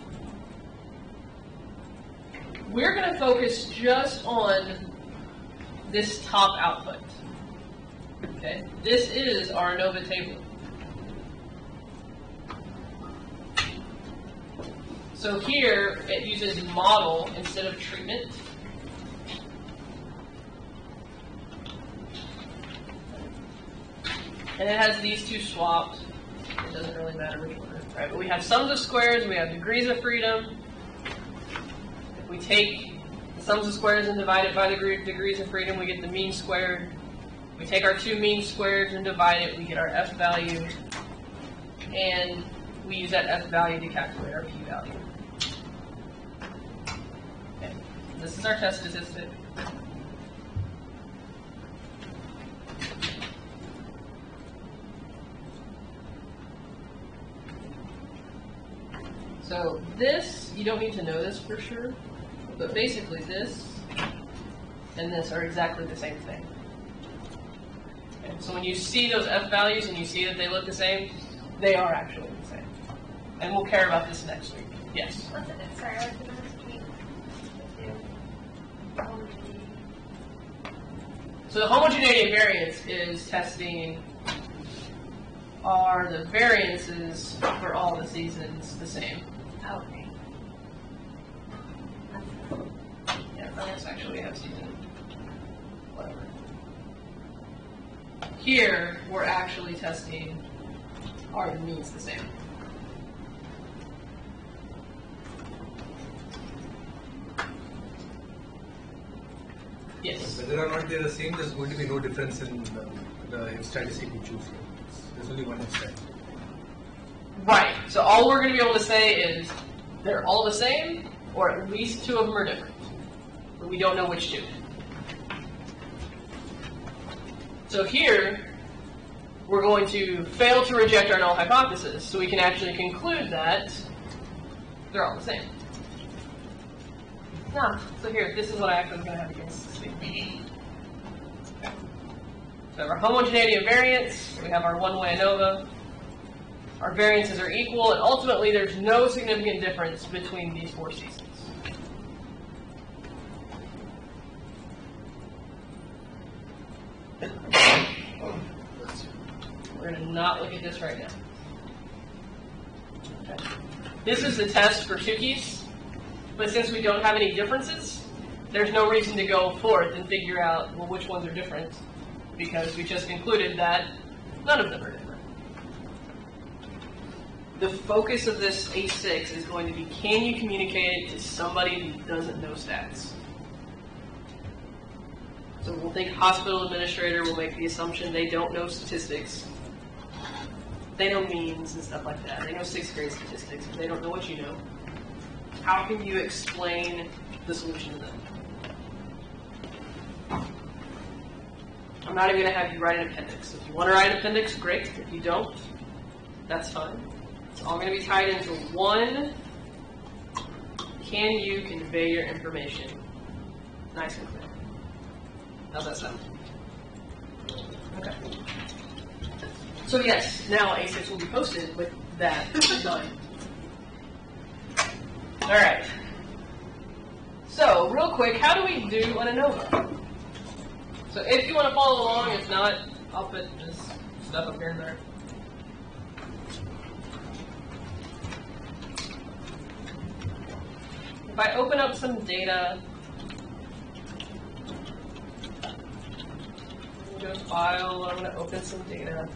We're going to focus just on this top output. Okay, this is our ANOVA table. So here, it uses model instead of treatment. And it has these 2 swapped. It doesn't really matter which one, right? But we have sums of squares, we have degrees of freedom. If we take the sums of squares and divide it by the degrees of freedom, we get the mean squared. We take our 2 mean squares and divide it, we get our F value. and we use that F value to calculate our P value. Okay. This is our test statistic. So this, you don't need to know this for sure, but basically this and this are exactly the same thing. Okay, so when you see those F values and you see that they look the same, they are actually the same. And we'll care about this next week. Yes? What's it? Sorry, what's the difference between the two? So the homogeneity of variance is testing, are the variances for all the seasons the same? Okay. Yeah, let's actually have season, whatever. Here, we're actually testing, are the means the same? Yes. Whether or not they're the same, there's going to be no difference in the statistic we choose here. There's only one statistic. Right. So all we're going to be able to say is they're all the same, or at least two of them are different. But we don't know which two. So here, we're going to fail to reject our null hypothesis, so we can actually conclude that they're all the same. No. So here, this is what I actually was going to have against this thing. So our homogeneity of variance, we have our one-way ANOVA. Our variances are equal, and ultimately there's no significant difference between these four seasons. We're going to not look at this right now. Okay. This is the test for Tukey's, but since we don't have any differences, there's no reason to go forth and figure out, well, which ones are different, because we just concluded that none of them are different. The focus of this A6 is going to be, can you communicate it to somebody who doesn't know stats? So we'll think hospital administrator will make the assumption they don't know statistics. They know means and stuff like that. They know 6th grade statistics, but they don't know what you know. How can you explain the solution to them? I'm not even going to have you write an appendix. If you want to write an appendix, great. If you don't, that's fine. It's all going to be tied into one. Can you convey your information? Nice and clear. How's that sound? Okay. So yes, now A6 will be posted with that done. All right. So real quick, how do we do an ANOVA? So if you want to follow along, if not, I'll put this stuff up here and there. If I open up some data, go to File, I'm going to open some data.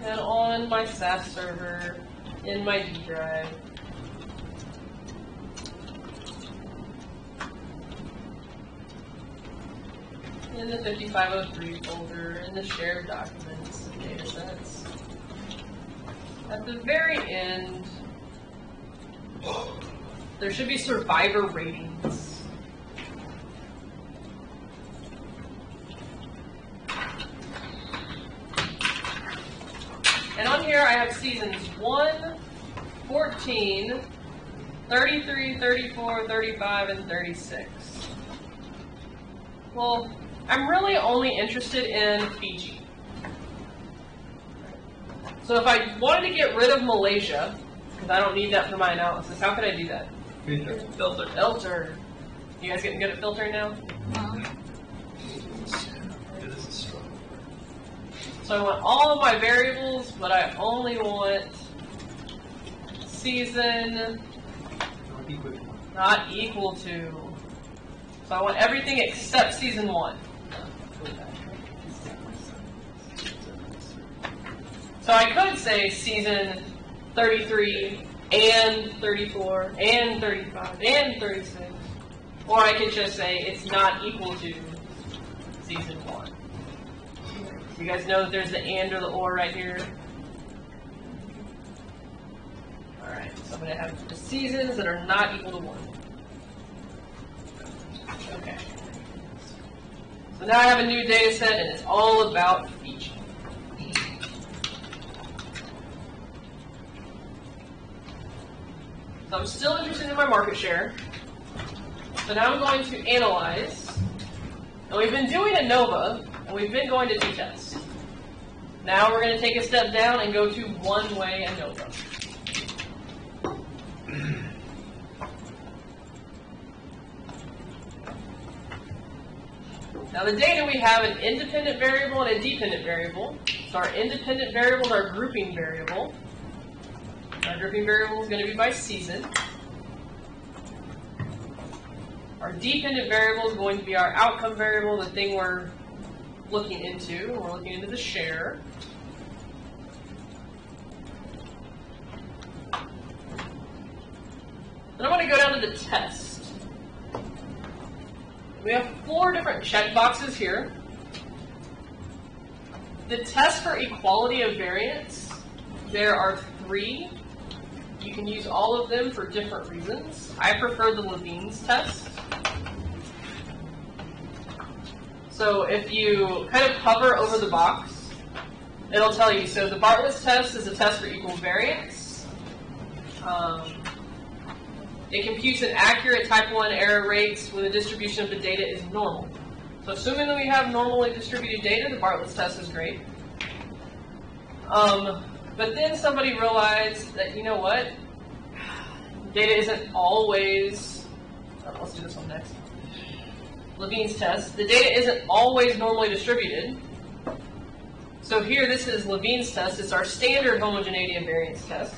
And on my SAS server, in my D drive, in the 5503 folder, in the shared documents and data sets. At the very end, there should be survivor ratings. And on here I have seasons 1, 14, 33, 34, 35, and 36. Well, I'm really only interested in Fiji. So if I wanted to get rid of Malaysia, because I don't need that for my analysis, how could I do that? Filter. Filter. You guys getting good at filtering now? So I want all of my variables, but I only want season not equal to. So I want everything except season 1. So I could say season 33 and 34 and 35 and 36, or I could just say it's not equal to season 1. You guys know that there's the and or the or right here. Alright, so I'm going to have the seasons that are not equal to 1. Okay. So now I have a new data set, and it's all about feature. So I'm still interested in my market share. So now I'm going to analyze. And we've been doing ANOVA, and we've been going to t-test. Now we're going to take a step down and go to one-way ANOVA. Now the data, we have an independent variable and a dependent variable. So our independent variable is our grouping variable. Our grouping variable is going to be by season. Our dependent variable is going to be our outcome variable, the thing we're looking into. We're looking into the share. Then I'm going to go down to the test. We have 4 different checkboxes here. The test for equality of variance, there are 3. You can use all of them for different reasons. I prefer the Levine's test. So if you kind of hover over the box, it'll tell you, so the Bartlett's test is a test for equal variance. It computes an accurate type 1 error rates when the distribution of the data is normal. So assuming that we have normally distributed data, the Bartlett's test is great. But then somebody realized that, you know what? Data isn't always... let's do this one next. Levine's test. The data isn't always normally distributed. So here, this is Levine's test. It's our standard homogeneity and variance test.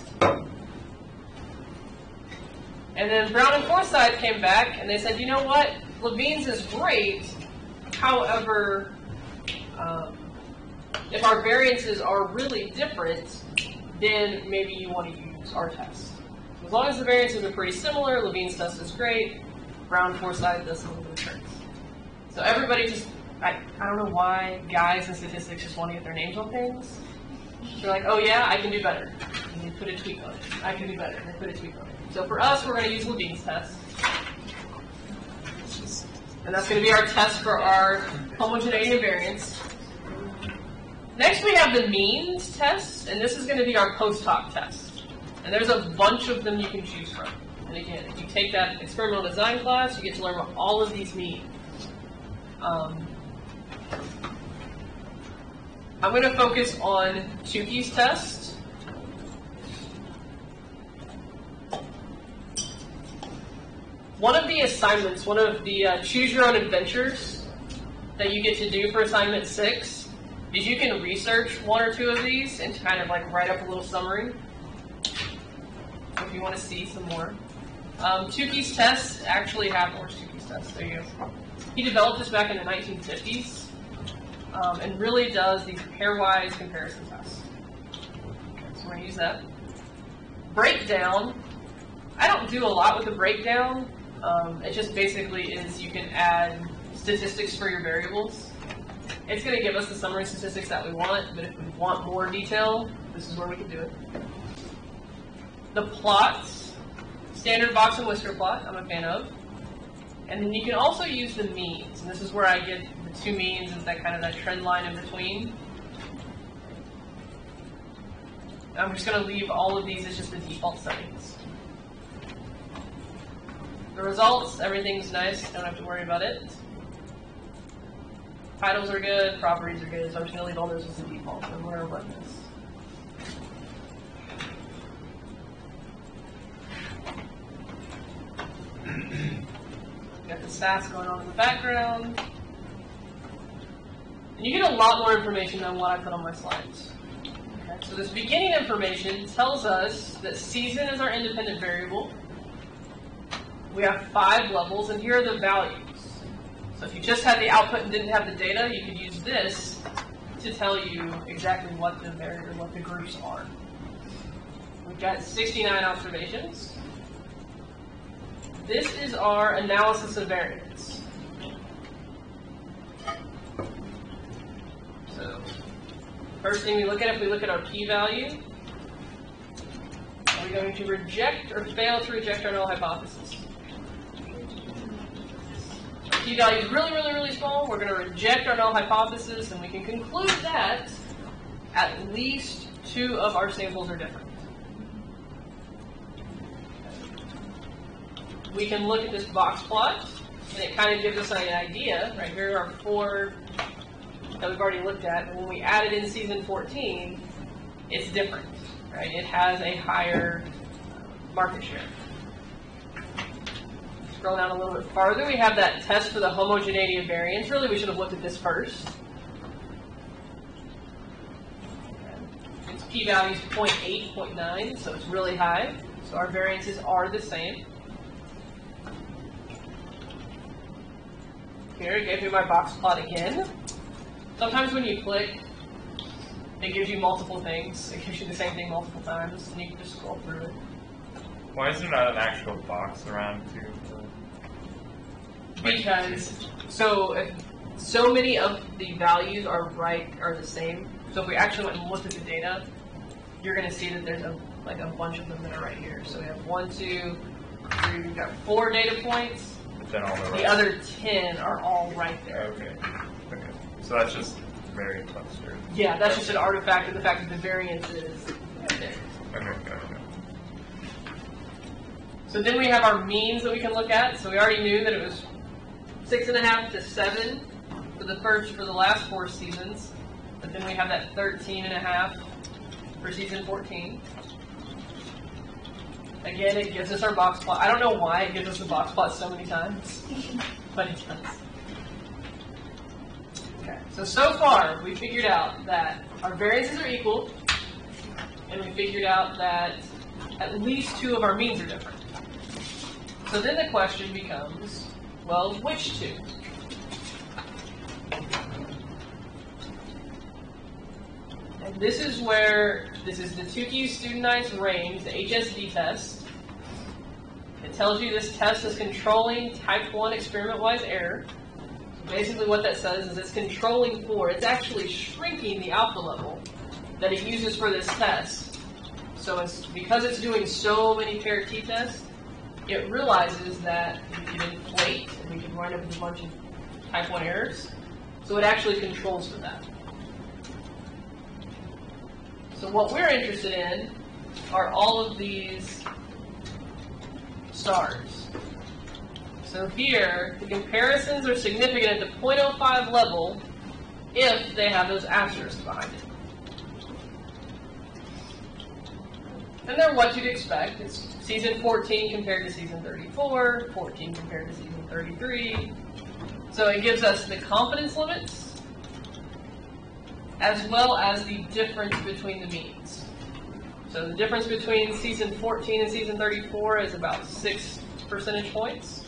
And then Brown and Forsythe came back and they said, you know what? Levine's is great. However, if our variances are really different, then maybe you want to use our test. So as long as the variances are pretty similar, Levine's test is great. Brown, Forsythe does a little bit of tricks. So everybody just, I don't know why guys in statistics just want to get their names on things. They're like, oh yeah, I can do better. And they put a tweak on it. I can do better. And they put a tweak on it. So for us, we're going to use Levine's test. And that's going to be our test for our homogeneity and variance. Next, we have the means test, and this is going to be our post hoc test. And there's a bunch of them you can choose from. And again, if you take that experimental design class, you get to learn what all of these mean. I'm going to focus on Tukey's test. One of the assignments, one of the choose your own adventures that you get to do for assignment 6 is you can research 1 or 2 of these and kind of like write up a little summary if you want to see some more. Tukey's test actually have, where's Tukey's test? There you go. He developed this back in the 1950s and really does these pairwise comparison tests. Okay, so we're going to use that. Breakdown. I don't do a lot with the breakdown. It just basically is you can add statistics for your variables. It's going to give us the summary statistics that we want, but if we want more detail, this is where we can do it. The plots, standard box and whisker plot, I'm a fan of. And then you can also use the means, and this is where I get the 2 means and that kind of that trend line in between. I'm just going to leave all of these as just the default settings. The results, everything's nice, don't have to worry about it. Titles are good, properties are good, so I'm just going to leave all those as the default, and we're going to run this. Got the stats going on in the background. And you get a lot more information than what I put on my slides. Okay, so this beginning information tells us that season is our independent variable. We have 5 levels, and here are the values. So if you just had the output and didn't have the data, you could use this to tell you exactly what the groups are. We've got 69 observations. This is our analysis of variance. So First thing we look at, if we look at our p-value, are we going to reject or fail to reject our null hypothesis? Our p-value is really, really, really small. We're going to reject our null hypothesis, and we can conclude that at least 2 of our samples are different. We can look at this box plot, and it kind of gives us an idea. Right here are 4 that we've already looked at, and when we added in season 14, it's different, right? It has a higher market share. Scroll down a little bit farther, we have that test for the homogeneity of variance. Really, we should have looked at this first. Its p-value is 0.8, 0.9, so it's really high. So our variances are the same. Here, it gave me my box plot again. Sometimes when you click, it gives you multiple things. It gives you the same thing multiple times, and you can just scroll through it. Why is there not an actual box around too? Because so many of the values are the same. So if we actually went and looked at the data, you're going to see that there's a bunch of them that are right here. So we have 1, 2, 3. We've got 4 data points. But then all The other 10 are all right there. Okay. Okay. So that's just very clustered. Yeah, that's just an artifact of the fact that the variance is there. Okay. Gotcha. So then we have our means that we can look at. So we already knew that it was 6.5 to 7 for the last 4 seasons. But then we have that 13.5 for season 14. Again, it gives us our box plot. I don't know why it gives us the box plot so many times, but it does. Okay, so far we figured out that our variances are equal, and we figured out that at least 2 of our means are different. So then the question becomes, well, which 2? And this is the Tukey Studentize range, the HSD test. It tells you this test is controlling type 1 experiment-wise error. So basically what that says is it's controlling for, it's actually shrinking the alpha level that it uses for this test. So because it's doing so many paired t-tests, it realizes that we can inflate and we can wind up with a bunch of type 1 errors. So it actually controls for that. So what we're interested in are all of these stars. So here, the comparisons are significant at the 0.05 level if they have those asterisks behind it. And they're what you'd expect. It's season 14 compared to season 34, 14 compared to season 33. So it gives us the confidence limits, as well as the difference between the means. So the difference between season 14 and season 34 is about 6 percentage points.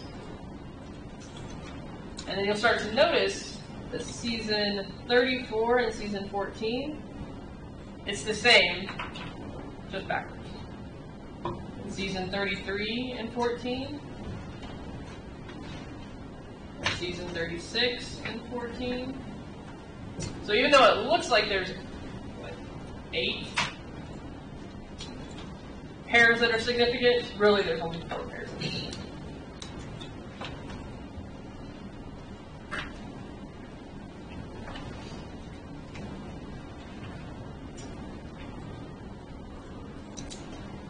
And then you'll start to notice that season 34 and season 14, it's the same, just backwards. Season 33 and 14, season 36 and 14. So even though it looks like there's 8 pairs that are significant, really there's only 4 pairs that are significant.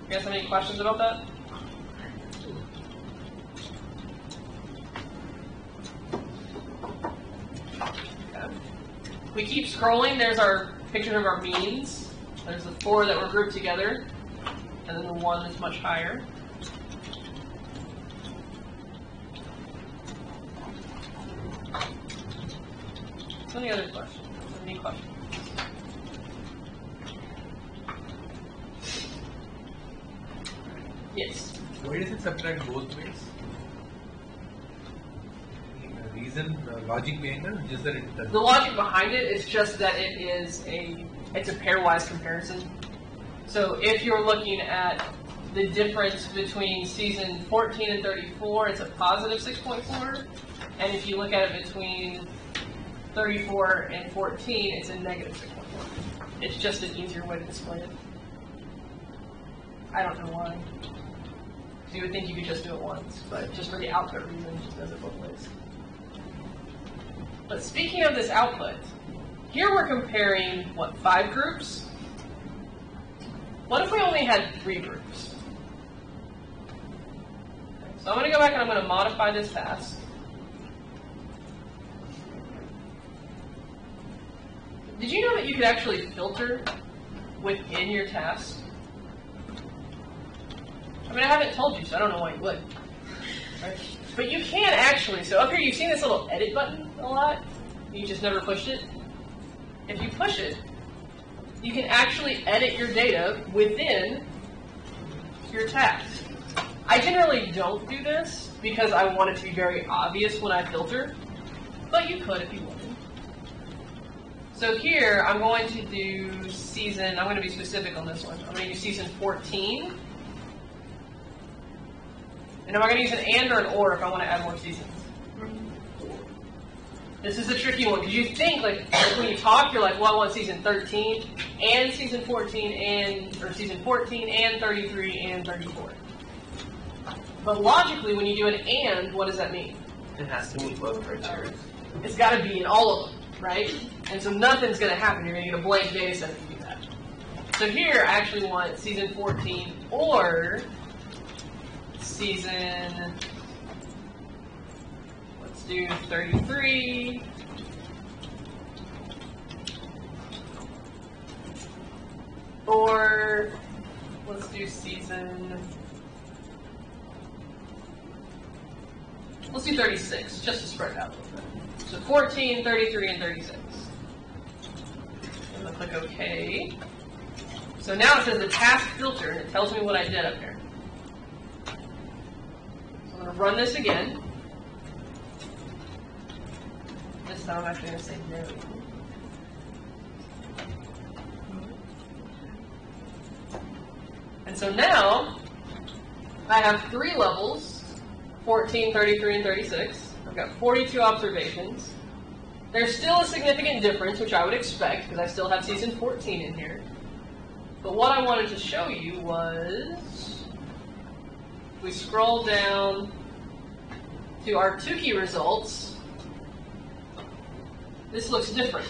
You guys have any questions about that? We keep scrolling. There's our picture of our means. There's the 4 that were grouped together, and then the 1 that's much higher. Any other questions? Any questions? Yes. Why does it subtract both ways? Reason, logic behind it, just that it does. The logic behind it is just that it's a pairwise comparison. So if you're looking at the difference between season 14 and 34, it's a positive 6.4, and if you look at it between 34 and 14, it's a negative 6.4. It's just an easier way to display it. I don't know why. So you would think you could just do it once, but just for the output reason, it just does it both ways. But speaking of this output, here we're comparing, what, 5 groups? What if we only had 3 groups? Okay, so I'm going to go back and I'm going to modify this task. Did you know that you could actually filter within your task? I mean, I haven't told you, so I don't know why you would. Right? But you can actually, so up here you've seen this little edit button a lot. You just never pushed it. If you push it, you can actually edit your data within your task. I generally don't do this because I want it to be very obvious when I filter, but you could if you wanted. So here, I'm going to do season, I'm going to be specific on this one. I'm going to do season 14. And am I going to use an and or an or if I want to add more seasons? This is a tricky one because you think, like when you talk, you're like, well, I want season 13 and season 14 and, or season 14 and 33 and 34. But logically, when you do an and, what does that mean? It has to meet both criteria. It's got to be in all of them, right? And so nothing's going to happen. You're going to get a blank data set if you do that. So here, I actually want season 14 or season, let's do 33. Or let's do season, let's do 36, just to spread it out a little bit. So 14, 33, and 36. I'm going to click OK. So now it says the task filter, and it tells me what I did up here. So I'm going to run this again. This time I'm actually going to say no. And so now I have 3 levels, 14, 33, and 36. I've got 42 observations. There's still a significant difference, which I would expect, because I still have season 14 in here. But what I wanted to show you was, if we scroll down to our Tukey results, this looks different.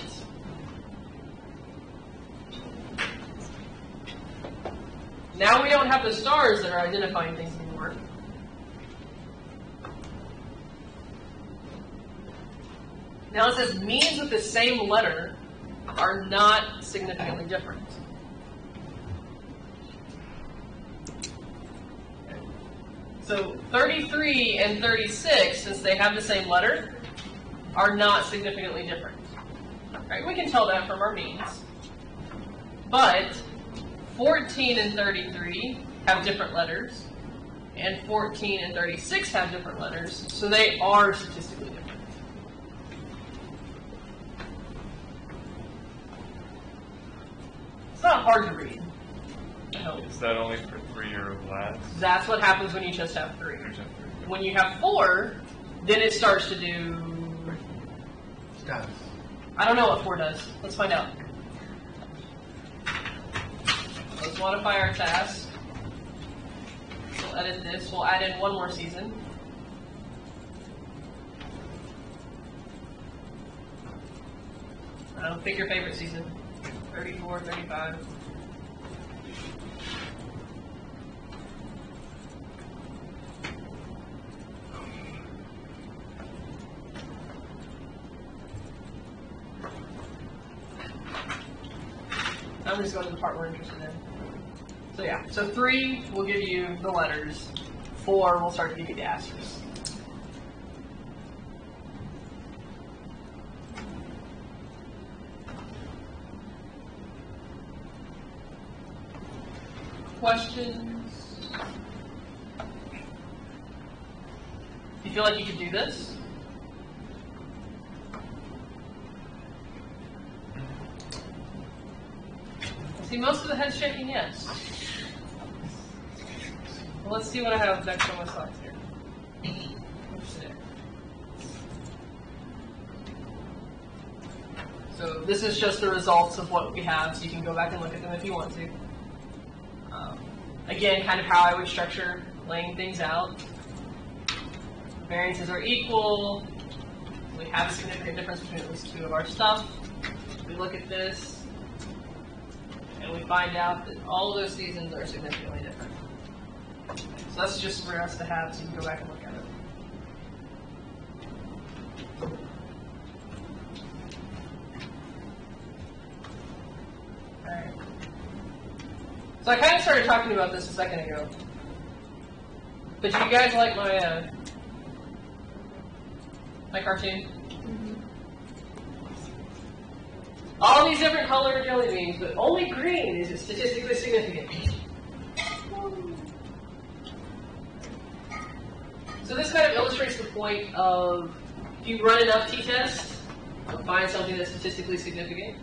Now we don't have the stars that are identifying things anymore. Now it says means with the same letter are not significantly different. So 33 and 36, since they have the same letter, are not significantly different. Right? We can tell that from our means. But 14 and 33 have different letters, and 14 and 36 have different letters, so they are statistically different. It's not hard to read. I hope. Is that only for 3 or less? That's what happens when you just have 3. When you have 4, then it starts to do... Stars. I don't know what 4 does. Let's find out. Let's modify our task. We'll edit this. We'll add in 1 more season. Pick your favorite season. 34, 35. I'm just going to the part we're interested in. So yeah, so 3 will give you the letters, 4 will start to give you the asterisks. Questions? You feel like you could do this? See, most of the heads shaking yes. Well, let's see what I have next on my slides here. So So this is just the results of what we have, so you can go back and look at them if you want to. Again, kind of how I would structure laying things out. Variances are equal. We have a significant difference between at least two of our stuff. We look at this, and we find out that all of those seasons are significantly different. So that's just for us to have, so you can go back and look at it. Alright. So I kind of started talking about this a second ago. But do you guys like my cartoon? All these different colored jelly beans, but only green is statistically significant. So this kind of illustrates the point of, if you run enough t-tests, you'll find something that's statistically significant.